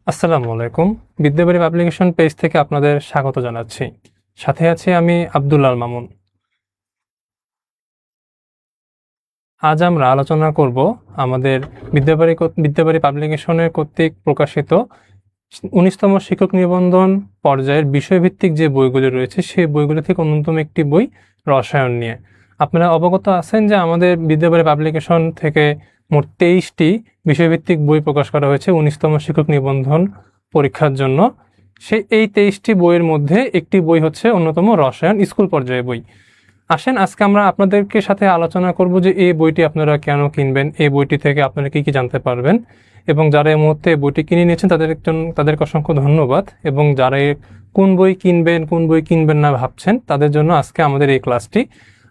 আসসালামু আলাইকুম। Bidyabari publication page থেকে আপনাদের স্বাগত জানাচ্ছি। সাথে আছি আমি আব্দুল আল মামুন। আজ আমরা আলোচনা করব আমাদের বিদ্যাবাড়ি পাবলিকেশনের কর্তৃক প্রকাশিত ১৯তম শিক্ষক নিবন্ধন পর্যায়ের বিষয়ভিত্তিক যে বইগুলি রয়েছে সেই বইগুলি থেকে অন্যতম একটি বই রসায়ন নিয়ে। আপনারা অবগত আছেন যে আমাদের বিদ্যাবাড়ি পাবলিকেশন থেকে মোট ২৩টি বিষয়ভিত্তিক বই প্রকাশ করা হয়েছে ১৯তম শিক্ষক নিবন্ধন পরীক্ষার জন্য। এই ২৩টি বইয়ের মধ্যে একটি বই হচ্ছে অন্যতম রসায়ন স্কুল পর্যায়ে বই। আসেন আজকে আমরা আপনাদেরকে সাথে আলোচনা করব যে এই বইটি আপনারা কেন কিনবেন, এই বইটি থেকে আপনারা কি কি জানতে পারবেন, এবং যারা এই মুহূর্তে বইটি কিনে নিয়েছেন তাদেরকে অসংখ্য ধন্যবাদ, এবং যারা কোন বই কিনবেন না ভাবছেন তাদের জন্য আজকে আমাদের এই ক্লাসটি।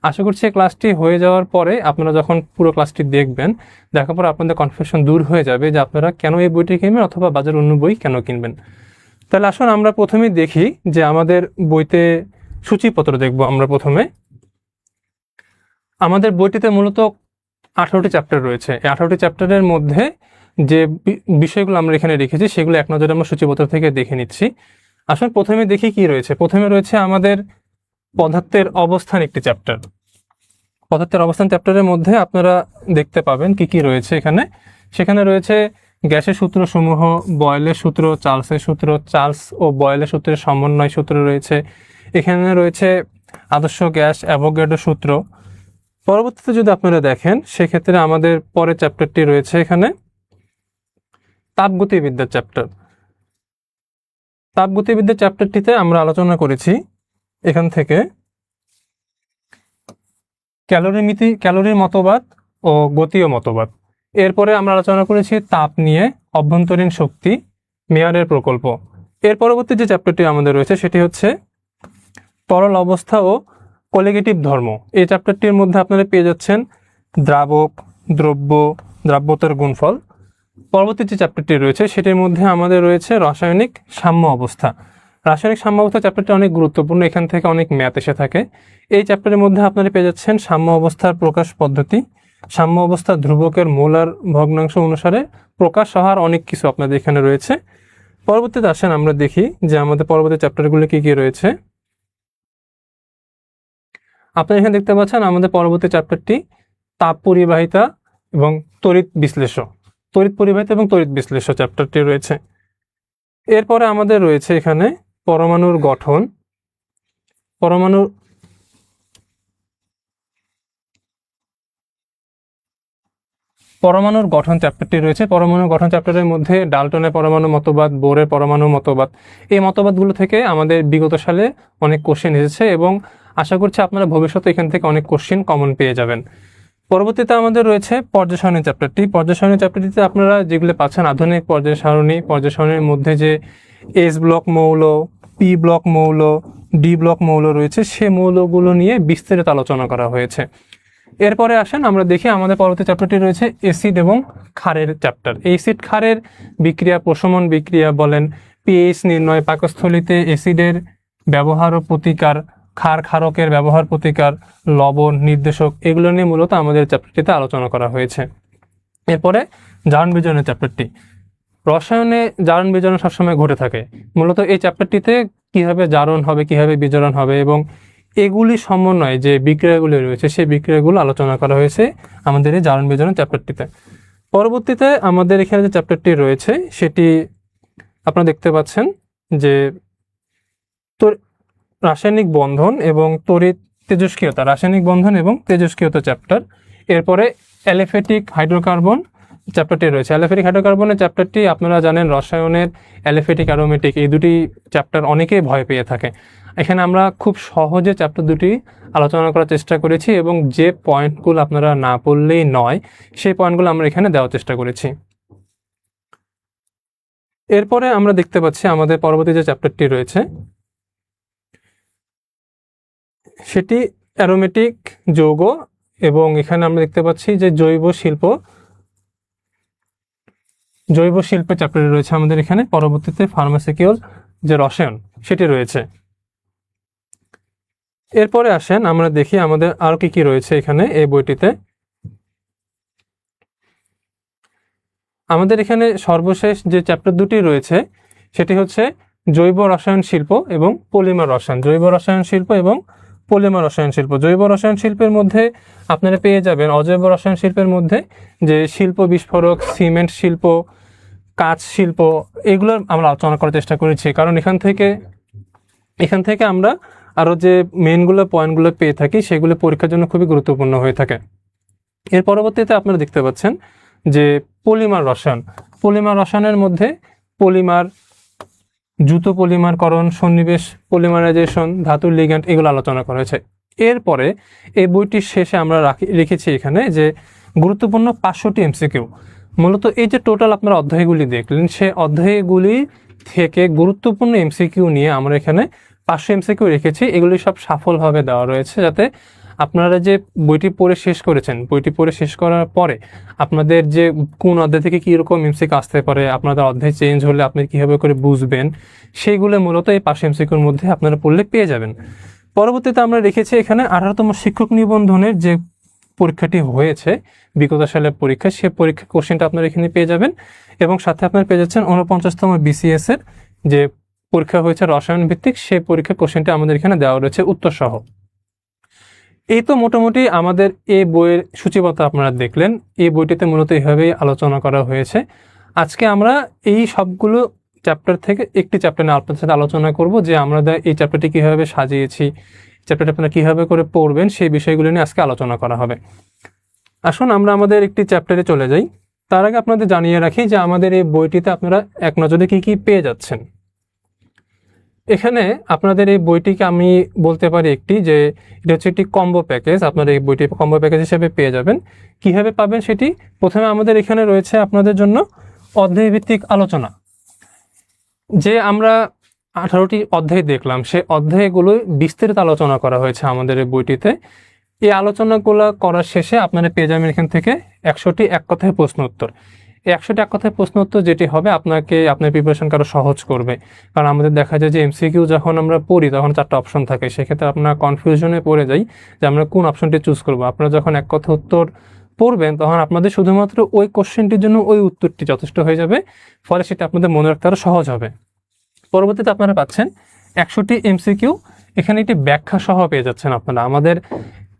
আশা করছি এই ক্লাসটি হয়ে যাওয়ার পরে আপনারা যখন পুরো ক্লাসটি দেখবেন, দেখার পর আপনাদের কনফিউশন দূর হয়ে যাবে যে আপনারা কেন এই বইটি কিনবেন অথবা বাজার অন্য বই কেন কিনবেন। তাহলে আসুন আমরা প্রথমেই দেখি যে আমাদের বইতে সূচিপত্র দেখব। আমরা প্রথমে আমাদের বইটিতে মূলত 18টি চ্যাপ্টার রয়েছে। এই 18টি চ্যাপ্টারের মধ্যে যে বিষয়গুলো আমরা এখানে রেখেছি সেগুলো এক নজরে আমরা সূচিপত্র থেকে দেখে নিচ্ছি। আসলে প্রথমে দেখি কি রয়েছে। প্রথমে রয়েছে আমাদের পদার্থের অবস্থান একটি চ্যাপ্টার। পদার্থের অবস্থান চ্যাপ্টারের মধ্যে আপনারা দেখতে পাবেন কি কি রয়েছে এখানে। সেখানে রয়েছে গ্যাসের সূত্রসমূহ, বয়েলের সূত্র, চার্লসের সূত্র, চার্লস ও বয়েলের সূত্রের সমন্বয় সূত্র রয়েছে। এখানে রয়েছে আদর্শ গ্যাস, অ্যাভোগাড্রো সূত্র। পরবর্তীতে যদি আপনারা দেখেন সেক্ষেত্রে আমাদের পরের চ্যাপ্টারটি রয়েছে এখানে তাপগতিবিদ্যার চ্যাপ্টার। তাপগতিবিদ্যার চ্যাপ্টারটিতে আমরা আলোচনা করেছি এখান থেকে ক্যালোরির মতবাদ ও গতীয় মতবাদ। এরপরে আমরা আলোচনা করেছি তাপ নিয়ে, অভ্যন্তরীণ শক্তি, মেয়ারের প্রকল্প। এর পরবর্তী যে চ্যাপ্টারটি আমাদের রয়েছে সেটি হচ্ছে তরল অবস্থা ও কলিগেটিভ ধর্ম। এই চ্যাপ্টারটির মধ্যে আপনারা পেয়ে যাচ্ছেন দ্রাবক, দ্রব্য, দ্রাব্যতার গুণফল। পরবর্তী যে চ্যাপ্টারটি রয়েছে সেটির মধ্যে আমাদের রয়েছে রাসায়নিক সাম্য অবস্থা। রাসায়নিক সাম্য অবস্থা চ্যাপ্টারটি অনেক গুরুত্বপূর্ণ, এখান থেকে অনেক ম্যাথ এসে থাকে। এই চ্যাপ্টারের মধ্যে আপনারা পেয়ে যাচ্ছেন সাম্য অবস্থার প্রকাশ পদ্ধতি, সাম্য অবস্থা ধ্রুবকের মোলার ভগ্নাংশ অনুসারে প্রকাশ হওয়ার অনেক কিছু আপনাদের এখানে রয়েছে। পরবর্তীতে আসেন আমরা দেখি যে আমাদের পরবর্তী চ্যাপ্টারগুলো কি কি রয়েছে। আপনারা এখানে দেখতে পাচ্ছেন আমাদের পরবর্তী চ্যাপ্টারটি তাপ পরিবাহিতা এবং তড়িৎ বিশ্লেষণ। তড়িৎ পরিবাহিতা এবং তড়িৎ বিশ্লেষণ চ্যাপ্টারটি রয়েছে। এরপরে আমাদের রয়েছে এখানে পরমাণুর গঠন, পরমাণুর গঠন চ্যাপ্টারটি রয়েছে। পরমাণুর গঠন চ্যাপ্টারের মধ্যে ডাল্টনের পরমাণু মতবাদ, বোরের পরমাণু মতবাদ, এই মতবাদগুলো থেকে আমাদের বিগত সালে অনেক কোশ্চেন এসেছে এবং আশা করছি আপনারা ভবিষ্যতে এখান থেকে অনেক কোশ্চেন কমন পেয়ে যাবেন। পরবর্তীতে আমাদের রয়েছে পর্যায় সারণী চ্যাপ্টারটি। পর্যায় সারণী চ্যাপ্টারটিতে আপনারা যেগুলো পাচ্ছেন আধুনিক পর্যায় সারণীর মধ্যে যে এস ব্লক মৌল, পি ব্লক মৌল, ডি ব্লক মৌল রয়েছে, সে মৌলগুলো নিয়ে বিস্তারিত আলোচনা করা হয়েছে। এরপরে আসেন আমরা দেখি আমাদের পরবর্তী চ্যাপ্টারটি রয়েছে অ্যাসিড এবং ক্ষারের চ্যাপ্টার। অ্যাসিড ক্ষারের বিক্রিয়া, প্রশমন বিক্রিয়া বলেন, পিএইচ নির্ণয়, পাকস্থলীতে অ্যাসিডের ব্যবহার ও প্রতিকার, ক্ষারকের ব্যবহার প্রতিকার, লবণ নির্দেশক, এগুলো নিয়ে মূলত আমাদের চ্যাপ্টারটিতে আলোচনা করা হয়েছে। এরপরে জারণ বিজারণের চ্যাপ্টারটি। রসায়নে জারণ বিজারণ সবসময় ঘটে থাকে। মূলত এই চ্যাপ্টারটিতে কিভাবে জারণ হবে, কিভাবে বিজারণ হবে এবং এগুলি সমন্বয়ে যে বিক্রিয়াগুলি রয়েছে সেই বিক্রিয়াগুলো আলোচনা করা হয়েছে আমাদের এই জারণ বিজারণ চ্যাপ্টারটিতে। পরবর্তীতে আমাদের এখানে যে চ্যাপ্টারটি রয়েছে সেটি আপনারা দেখতে পাচ্ছেন যে রাসায়নিক বন্ধন এবং তড়িৎ তেজস্ক্রিয়তা, রাসায়নিক বন্ধন এবং তেজস্ক্রিয়তা চ্যাপ্টার। এরপরে অ্যালিফ্যাটিক হাইড্রোকার্বন চ্যাপ্টারটি রয়েছে। অ্যালিফ্যাটিক হাইড্রোকার্বনের চ্যাপ্টারটি আপনারা জানেন রসায়নের অ্যালিফ্যাটিক অ্যারোমেটিক, এই দুটি চ্যাপ্টার অনেকেই ভয় পেয়ে থাকে। এখানে আমরা খুব সহজে চ্যাপ্টার দুটি আলোচনা করার চেষ্টা করেছি এবং যে পয়েন্টগুলো আপনারা না পড়লেই নয় সেই পয়েন্টগুলো আমরা এখানে দেওয়ার চেষ্টা করেছি। এরপরে আমরা দেখতে পাচ্ছি আমাদের পরবর্তী যে চ্যাপ্টারটি রয়েছে সেটি অ্যারোমেটিক যৌগ, এবং এখানে আমরা দেখতে পাচ্ছি যে জৈব শিল্পের চ্যাপ্টারে রয়েছে আমাদের এখানে। পরবর্তীতে ফার্মাসিউটিক্যাল যে রসায়ন সেটি রয়েছে। এরপরে আসেন আমরা দেখি আমাদের আরো কি কি রয়েছে এখানে এই বইটিতে। আমাদের এখানে সর্বশেষ যে চ্যাপ্টার দুটি রয়েছে সেটি হচ্ছে জৈব রসায়ন শিল্প এবং পলিমার রসায়ন। জৈব রসায়ন শিল্প এবং পলিমার রসায়ন শিল্প। জৈব রসায়ন শিল্পের মধ্যে আপনারা পেয়ে যাবেন অজৈব রসায়ন শিল্পের মধ্যে যে শিল্প বিস্ফোরক, সিমেন্ট শিল্প, কাঁচ শিল্প, এগুলোর আমরা আলোচনা করার চেষ্টা করেছি, কারণ এখান থেকে আমরা আরও যে মেনগুলো পয়েন্টগুলো পেয়ে থাকি সেগুলো পরীক্ষার জন্য খুবই গুরুত্বপূর্ণ হয়ে থাকে। এর পরবর্তীতে আপনারা দেখতে পাচ্ছেন যে পলিমার রসায়ন। পলিমার রসায়নের মধ্যে পলিমার, দ্রুত পলিমারকরণ, সন্নিবেশ পলিমারাইজেশন, ধাতুর লিগ্যান্ড, এগুলো আলোচনা করা হয়েছে। এরপরে এই বইটির শেষে আমরা রেখেছি এখানে যে গুরুত্বপূর্ণ 500টি এমসিকিউ। মূলত এই যে টোটাল আপনারা অধ্যায়গুলি দেখলেন, সে অধ্যায়গুলি থেকে গুরুত্বপূর্ণ এমসিকিউ নিয়ে আমরা এখানে 500 এমসিকিউ রেখেছি। এগুলি সব সফলভাবে দেওয়া রয়েছে, যাতে আপনারা যে বইটি পড়ে শেষ করেছেন, বইটি পড়ে শেষ করার পরে আপনাদের যে কোন অধ্যায় থেকে কীরকম এমসিকিউ আসতে পারে, আপনাদের অধ্যায় চেঞ্জ হলে আপনি কীভাবে করে বুঝবেন, সেইগুলো মূলত এই 500 এমসিকিউর মধ্যে আপনারা পড়লে পেয়ে যাবেন। পরবর্তীতে আমরা রেখেছি এখানে 18তম শিক্ষক নিবন্ধনের যে পরীক্ষাটি হয়েছে বিগত সালের পরীক্ষা, সে পরীক্ষা কোশ্চেনটা আপনারা এখানে পেয়ে যাবেন, এবং সাথে আপনারা পেয়ে যাচ্ছেন 49তম BCS এর যে পরীক্ষা হয়েছে রসায়ন ভিত্তিক, সেই পরীক্ষার কোশ্চেনটা আমাদের এখানে দেওয়া রয়েছে উত্তর সহ। এই তো মোটামুটি আমাদের এই বইয়ের সূচিপত্র আপনারা দেখলেন। এই বইটিতে মূলত এইভাবেই আলোচনা করা হয়েছে। আজকে আমরা এই সবগুলো চ্যাপ্টার থেকে একটি চ্যাপ্টার নিয়ে আপনাদের সাথে আলোচনা করব, যে আমরা এই চ্যাপ্টারটি কীভাবে সাজিয়েছি, চ্যাপ্টারটি আপনারা কীভাবে করে পড়বেন, সেই বিষয়গুলো নিয়ে আজকে আলোচনা করা হবে। আসুন আমরা আমাদের একটি চ্যাপ্টারে চলে যাই। তার আগে আপনাদের জানিয়ে রাখি যে আমাদের এই বইটিতে আপনারা এক নজরে কী কী পেয়ে যাচ্ছেন। এখানে আপনাদের এই বইটিকে আমি বলতে পারি যে এটা হচ্ছে একটি কম্বো প্যাকেজ। আপনারা এই বইটি কম্বো প্যাকেজ হিসেবে পেয়ে যাবেন। কীভাবে পাবেন সেটি, প্রথমে আমাদের এখানে রয়েছে আপনাদের জন্য অধ্যায়ভিত্তিক আলোচনা। যে আমরা 18টি অধ্যায় দেখলাম, সেই অধ্যায়গুলো বিস্তারিত আলোচনা করা হয়েছে আমাদের এই বইটিতে। এই আলোচনাগুলো করার শেষে আপনারা পেয়ে যাবেন এখান থেকে 100টি এক কথায় প্রশ্ন উত্তর। এই 100টি এক কথায় প্রশ্ন উত্তর যেটি হবে আপনাকে আপনার প্রিপারেশনকে আরও সহজ করবে। কারণ আমাদের দেখা যায় যে এমসিকিউ যখন আমরা পড়ি তখন 4টা অপশন থাকে, সেক্ষেত্রে আপনারা কনফিউশনে পড়ে যাই যে আমরা কোন অপশনটি চুজ করব। আপনারা যখন এক কথা উত্তর পড়বেন তখন আপনাদের শুধুমাত্র ওই কোশ্চেনটির জন্য ওই উত্তরটি যথেষ্ট হয়ে যাবে, ফলে সেটা আপনাদের মনে রাখতে আরও সহজ হবে। পরবর্তীতে আপনারা পাচ্ছেন 100টি এমসিকিউ, এখানে একটি ব্যাখ্যা সহ পেয়ে যাচ্ছেন আপনারা। আমাদের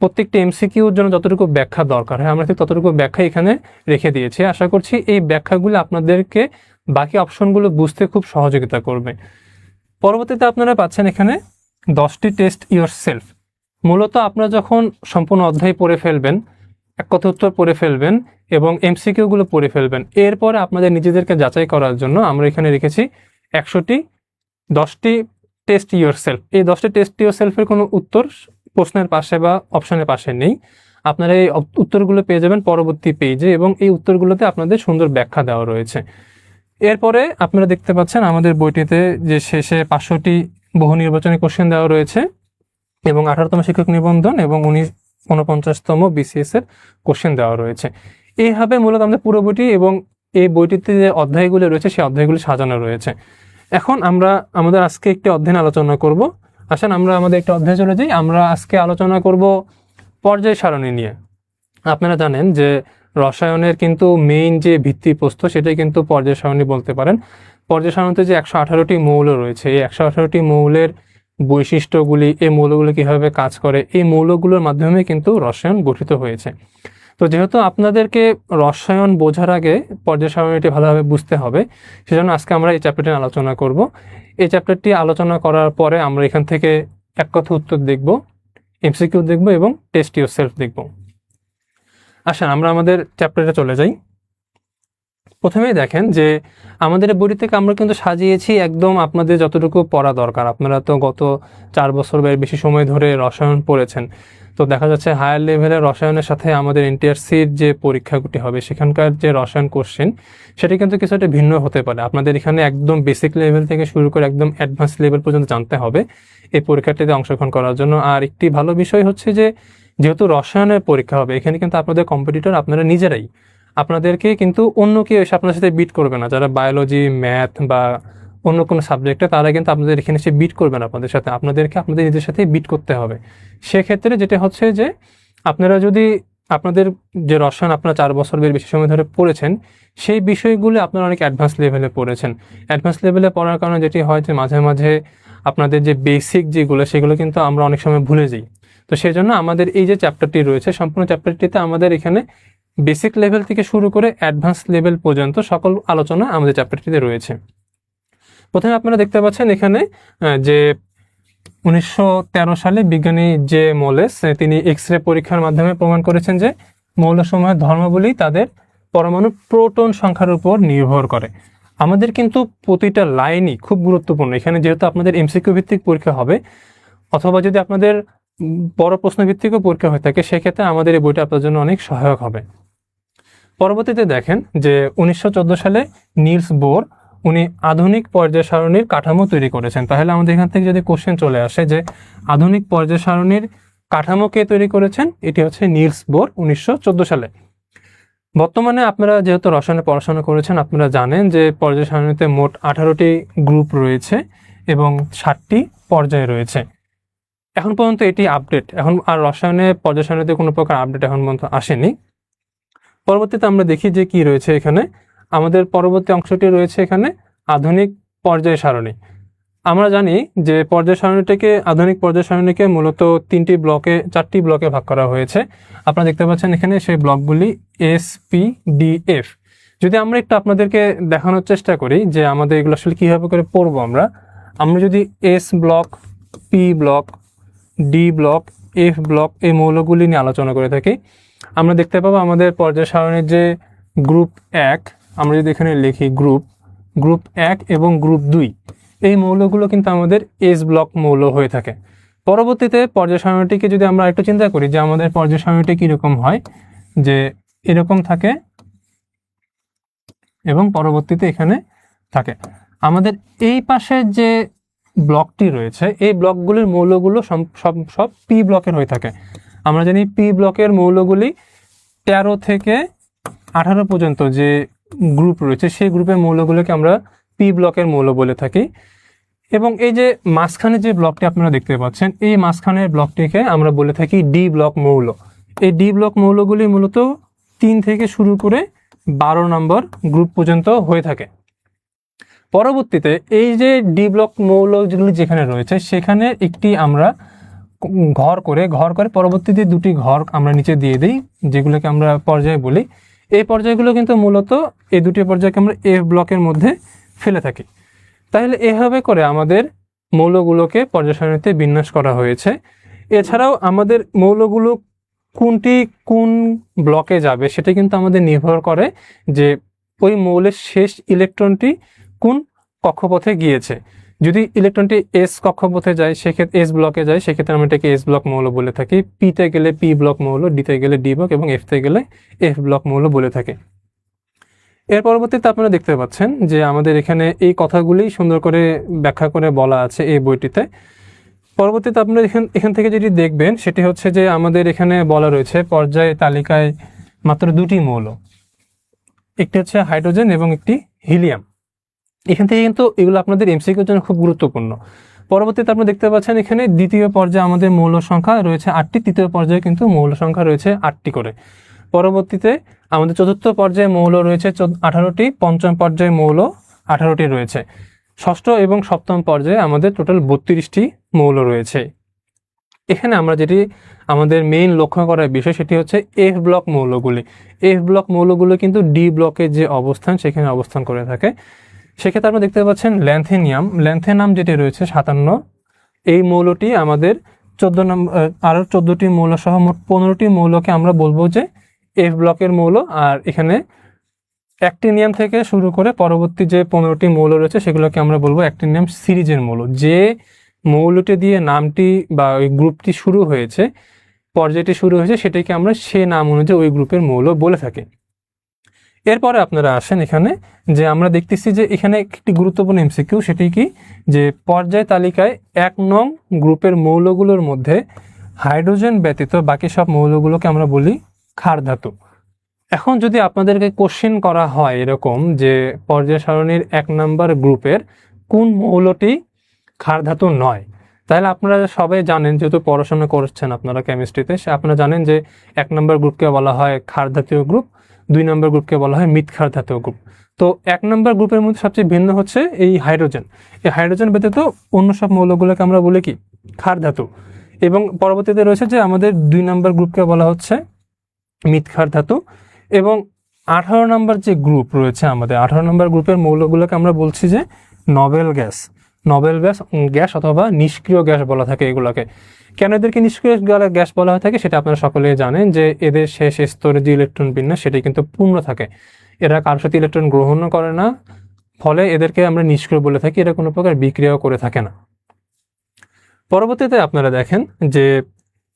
প্রত্যেকটি এমসিকিউর জন্য যতটুকু ব্যাখ্যা দরকার হয় আমরা ঠিক ততটুকু ব্যাখ্যা এখানে রেখে দিয়েছি। আশা করছি এই ব্যাখ্যাগুলো আপনাদেরকে বাকি অপশনগুলো বুঝতে খুব সহযোগিতা করবে। পরবর্তীতে আপনারা পাচ্ছেন এখানে 10টি টেস্ট ইয়োরসেলফ। মূলত আপনারা যখন সম্পূর্ণ অধ্যায় পড়ে ফেলবেন, এক কথা উত্তর পড়ে ফেলবেন এবং এমসিকিউগুলো পড়ে ফেলবেন, এরপরে আপনাদের নিজেদেরকে যাচাই করার জন্য আমরা এখানে রেখেছি 10টি টেস্ট ইয়োরসেলফ। এই 10টি টেস্ট ইয়োরসেলফের কোনো উত্তর প্রশ্নের পাশে বা অপশনের পাশে নেই। আপনারা এই উত্তরগুলো পেয়ে যাবেন পরবর্তী পেজে, এবং এই উত্তরগুলোতে আপনাদের সুন্দর ব্যাখ্যা দেওয়া রয়েছে। এরপরে আপনারা দেখতে পাচ্ছেন আমাদের বইটিতে যে শেষে 500টি বহু নির্বাচনী কোশ্চেন দেওয়া রয়েছে, এবং 18তম শিক্ষক নিবন্ধন এবং 49তম BCS এর কোশ্চেন দেওয়া রয়েছে। এইভাবে মূলত আমাদের পুরো বইটি এবং এই বইটিতে যে অধ্যায়গুলো রয়েছে সেই অধ্যায়গুলি সাজানো রয়েছে। এখন আমরা আমাদের আজকে একটি অধ্যায় আলোচনা করব। আসেন আমরা আমাদের একটা অধ্যায় চলে যাই। আমরা আজকে আলোচনা করব পর্যায় সারণী নিয়ে। আপনারা জানেন যে রসায়নের কিন্তু মেইন যে ভিত্তিপ্রস্তর সেটাই কিন্তু পর্যায় সারণী বলতে পারেন। পর্যায় সারণীতে যে 118টি মৌল রয়েছে, এই 118টি মৌলের বৈশিষ্ট্যগুলি, এই মৌলগুলো কীভাবে কাজ করে, এই মৌলগুলোর মাধ্যমে কিন্তু রসায়ন গঠিত হয়েছে। তো যেহেতু আপনাদেরকে রসায়ন বোঝার আগে পর্যায় সারণীটি ভালোভাবে বুঝতে হবে, সেজন্য আজকে আমরা এই চ্যাপ্টারটি আলোচনা করব। এই চ্যাপ্টারটি আলোচনা করার পরে আমরা এখান থেকে এক কথা উত্তর দেখব, এমসিকিউ দেখব এবং টেস্ট ইয়োরসেলফ দেখব। আসেন আমরা আমাদের চ্যাপ্টারে চলে যাই। প্রথমেই দেখেন যে আমাদের বইটি থেকে আমরা কিন্তু সাজিয়েছি একদম আপনাদের যতটুকু পড়া দরকার। আপনারা তো গত 4 বছর বা বেশি সময় ধরে রসায়ন পড়েছেন, তো দেখা যাচ্ছে হায়ার লেভেলের রসায়নের সাথে আমাদের এনটিআরসির যে পরীক্ষাগুলি হবে সেখানকার যে রসায়ন কোশ্চেন সেটি কিন্তু কিছুটা ভিন্ন হতে পারে। আপনাদের এখানে একদম বেসিক লেভেল থেকে শুরু করে একদম অ্যাডভান্স লেভেল পর্যন্ত জানতে হবে এই পরীক্ষাটিতে অংশগ্রহণ করার জন্য। আর একটি ভালো বিষয় হচ্ছে যে যেহেতু রসায়নের পরীক্ষা হবে, এখানে কিন্তু আপনাদের কম্পিটিটর আপনারা নিজেরাই। আপনাদেরকে কিন্তু অন্য কেউ এসে আপনার সাথে বিট করবে না। যারা বায়োলজি, ম্যাথ বা অন্য কোনো সাবজেক্টে, তারা কিন্তু আপনাদের এখানে এসে বিট করবে না আপনাদের সাথে, আপনাদেরকে আপনাদের নিজের সাথেই বিট করতে হবে। সেক্ষেত্রে যেটা হচ্ছে যে আপনারা যদি আপনাদের যে রসায়ন আপনারা 4 বছরের বেশি সময় ধরে পড়েছেন, সেই বিষয়গুলো আপনারা অনেক অ্যাডভান্স লেভেলে পড়েছেন। অ্যাডভান্স লেভেলে পড়ার কারণে যেটি হয় যে মাঝে মাঝে আপনাদের যে বেসিক যেগুলো সেগুলো কিন্তু আমরা অনেক সময় ভুলে যাই। তো সেই জন্য আমাদের এই যে চ্যাপ্টারটি রয়েছে, সম্পূর্ণ চ্যাপ্টারটিতে আমাদের এখানে বেসিক লেভেল থেকে শুরু করে অ্যাডভান্স লেভেল পর্যন্ত সকল আলোচনা আমাদের চ্যাপ্টারটিতে রয়েছে। প্রথমে আপনারা দেখতে পাচ্ছেন এখানে যে 1913 সালে বিজ্ঞানী জে মোলেস তিনি এক্স রে পরীক্ষার মাধ্যমে প্রমাণ করেছেন যে মৌলসমূহের ধর্মাবলী তাদের পরমাণু প্রোটন সংখ্যার উপর নির্ভর করে। আমাদের কিন্তু প্রতিটা লাইনই খুব গুরুত্বপূর্ণ। এখানে যেহেতু আপনাদের এমসিকিউ ভিত্তিক পরীক্ষা হবে, অথবা যদি আপনাদের বড় প্রশ্ন ভিত্তিকও পরীক্ষা হয়ে থাকে, সেক্ষেত্রে আমাদের এই বইটা আপনার জন্য অনেক সহায়ক হবে। পরবর্তীতে দেখেন যে 1914 সালে নিলস বোর উনি আধুনিক পর্যায় সারণীর কাঠামো তৈরি করেছেন। তাহলে আমাদের এখান থেকে যদি কোশ্চেন চলে আসে যে আধুনিক পর্যায় সারণীর কাঠামো কে তৈরি করেছেন, এটি হচ্ছে নিলস বোর 1914 সালে। বর্তমানে আপনারা যেহেতু রসায়নে পড়াশোনা করেছেন, আপনারা জানেন যে পর্যায় সারণীতে মোট 18টি গ্রুপ রয়েছে এবং 7টি পর্যায় রয়েছে। এখন পর্যন্ত এটি আপডেট, এখন আর রসায়নে পর্যায় সারণীতে কোনো প্রকার আপডেট এখন পর্যন্ত আসেনি। পরবর্তীতে আমরা দেখি যে কি রয়েছে এখানে। আমাদের পরবর্তী অংশটি রয়েছে এখানে আধুনিক পর্যায় সারণী। আমরা জানি যে পর্যায় সারণীটাকে, আধুনিক পর্যায় সারণীকে মূলত 4টি ব্লকে ভাগ করা হয়েছে। আপনারা দেখতে পাচ্ছেন এখানে সেই ব্লকগুলি এস, পি, ডি, এফ। যদি আমরা একটু আপনাদেরকে দেখানোর চেষ্টা করি যে আমাদের এগুলো আসলে কীভাবে করে পড়বো, আমরা যদি S block, P block, D block, F block এই মৌলগুলি নিয়ে আলোচনা করে থাকি, আমরা দেখতে পাবো আমাদের পর্যায় সারণীর যে গ্রুপ 1, আমরা যদি এখানে লিখি গ্রুপ 1 এবং গ্রুপ 2, এই মৌলগুলো কিন্তু আমাদের এস ব্লক মৌল হয়ে থাকে। পরবর্তীতে পর্যায় সারণীটিকে যদি আমরা একটু চিন্তা করি যে আমাদের পর্যায় সারণীটি কীরকম হয়, যে এরকম থাকে এবং পরবর্তীতে এখানে থাকে। আমাদের এই পাশের যে ব্লকটি রয়েছে, এই ব্লকগুলির মৌলগুলো সব পি ব্লকের হয়ে থাকে। আমরা জানি পি ব্লকের মৌলগুলি 13 থেকে 18 পর্যন্ত যে গ্রুপ রয়েছে, সেই গ্রুপের মৌলগুলোকে আমরা পি ব্লকের মৌল বলে থাকি। এবং এই যে মাঝখানে যে ব্লকটি আপনারা দেখতে পাচ্ছেন, এই মাঝখানের ব্লকটিকে আমরা বলে থাকি ডি ব্লক মৌল। এই ডি ব্লক মৌলগুলি মূলত 3 থেকে শুরু করে 12 নম্বর গ্রুপ পর্যন্ত হয়ে থাকে। পরবর্তীতে এই যে ডি ব্লক মৌলগুলি যেখানে রয়েছে, সেখানে একটি আমরা ঘর করে পরবর্তীতে 2টি ঘর আমরা নিচে দিয়ে দিই, যেগুলোকে আমরা পর্যায় বলি। এই পর্যায়গুলো কিন্তু মূলত এই 2টি পর্যায়কে আমরা এফ ব্লকের মধ্যে ফেলে থাকি। তাহলে এভাবে করে আমাদের মৌলগুলোকে পর্যায় সারণীতে বিন্যাস করা হয়েছে। এছাড়াও আমাদের মৌলগুলো কোনটি কোন ব্লকে যাবে সেটা কিন্তু আমাদের নির্ভর করে যে ওই মৌলের শেষ ইলেকট্রনটি কোন কক্ষপথে গিয়েছে। যদি ইলেকট্রনটি এস কক্ষপথে যায়, সেক্ষেত্রে এস ব্লকে যায়, সেক্ষেত্রে আমরা এটাকে এস ব্লক মৌল বলে থাকি। পিতে গেলে পি ব্লক মৌল, ডিতে গেলে ডি ব্লক এবং এফতে গেলে এফ ব্লক মৌল বলে থাকি। এর পরবর্তীতে আপনারা দেখতে পাচ্ছেন যে আমাদের এখানে এই কথাগুলি সুন্দর করে ব্যাখ্যা করে বলা আছে এই বইটিতে। পরবর্তীতে আপনারা এখান থেকে যেটি দেখবেন সেটি হচ্ছে যে আমাদের এখানে বলা রয়েছে পর্যায় তালিকায় মাত্র 2টি মৌল, একটি হচ্ছে হাইড্রোজেন এবং একটি হিলিয়াম। এখান থেকে কিন্তু এগুলো আপনাদের এমসিকিউর জন্য খুব গুরুত্বপূর্ণ। পরবর্তীতে আপনারা দেখতে পাচ্ছেন এখানে দ্বিতীয় পর্যায়ে আমাদের মৌল সংখ্যা রয়েছে 8টি, তৃতীয় পর্যায়ে কিন্তু মৌল সংখ্যা রয়েছে 8টি করে। পরবর্তীতে আমাদের চতুর্থ পর্যায়ে মৌল রয়েছে 18টি, পঞ্চম পর্যায়ে মৌল 18টি রয়েছে, ষষ্ঠ এবং সপ্তম পর্যায়ে আমাদের টোটাল 32টি মৌল রয়েছে। এখানে আমরা যেটি আমাদের মেইন লক্ষ্য করার বিষয় সেটি হচ্ছে এফ ব্লক মৌলগুলি। এফ ব্লক মৌলগুলো কিন্তু ডি ব্লকের যে অবস্থান সেখানে অবস্থান করে থাকে। সেক্ষেত্রে আপনারা দেখতে পাচ্ছেন ল্যান্থেনাম যেটি রয়েছে 57, এই মৌলটি আমাদের 14 নম্বর, আরও 14টি মৌল সহ মোট 15টি মৌলকে আমরা বলবো যে এফ ব্লকের মৌল। আর এখানে অ্যাক্টিনিয়াম থেকে শুরু করে পরবর্তী যে 15টি মৌল রয়েছে সেগুলোকে আমরা বলবো অ্যাক্টিনিয়াম সিরিজের মৌল। যে মৌলটি দিয়ে নামটি বা ওই গ্রুপটি শুরু হয়েছে, পর্যায়টি শুরু হয়েছে, সেটাকে আমরা সে নাম অনুযায়ী ওই গ্রুপের মৌল বলে থাকি। এরপরে আপনারা আসেন এখানে যে আমরা দেখতেছি যে এখানে একটি গুরুত্বপূর্ণ এমসিকিউ, সেটি কি যে পর্যায় তালিকায় 1 নং গ্রুপের মৌলগুলোর মধ্যে হাইড্রোজেন ব্যতীত বাকি সব মৌলগুলোকে আমরা বলি ক্ষার ধাতু। এখন যদি আপনাদেরকে কোশ্চেন করা হয় এরকম যে পর্যায় সারণীর 1 নম্বর গ্রুপের কোন মৌলটি ক্ষার ধাতু নয়, তাহলে আপনারা সবাই জানেন, যেহেতু পড়াশোনা করছেন আপনারা কেমিস্ট্রিতে, আপনারা জানেন যে 1 নম্বর গ্রুপকে বলা হয় ক্ষার জাতীয় গ্রুপ, 2 নম্বর গ্রুপকে বলা হয় মৃৎ ক্ষার জাতীয় গ্রুপ। তো 1 নম্বর গ্রুপের মধ্যে সবচেয়ে ভিন্ন হচ্ছে এই হাইড্রোজেন। এই হাইড্রোজেন ব্যতীত অন্য সব মৌলগুলোকে আমরা বলি কি ক্ষার ধাতু। এবং পরবর্তীতে রয়েছে যে আমাদের 2 নম্বর গ্রুপকে বলা হচ্ছে মৃৎ ক্ষার ধাতু। এবং 18 নম্বর যে গ্রুপ রয়েছে আমাদের, 18 নম্বর গ্রুপের মৌলগুলোকে আমরা বলছি যে নোবেল গ্যাস। নোবেল গ্যাস অথবা নিষ্ক্রিয় গ্যাস বলা থাকে এগুলোকে। কেন এদেরকে নিষ্ক্রিয় গ্যাস বলা হয়ে থাকে সেটা আপনারা সকলেই জানেন, যে এদের শেষ স্তরে যে ইলেকট্রন বিন্যাস সেটা কিন্তু পূর্ণ থাকে, এরা কারোর সাথে ইলেকট্রন গ্রহণও করে না, ফলে এদেরকে আমরা নিষ্ক্রিয় বলে থাকি, এরা কোনো প্রকার বিক্রিয়াও করে থাকে না। পরবর্তীতে আপনারা দেখেন যে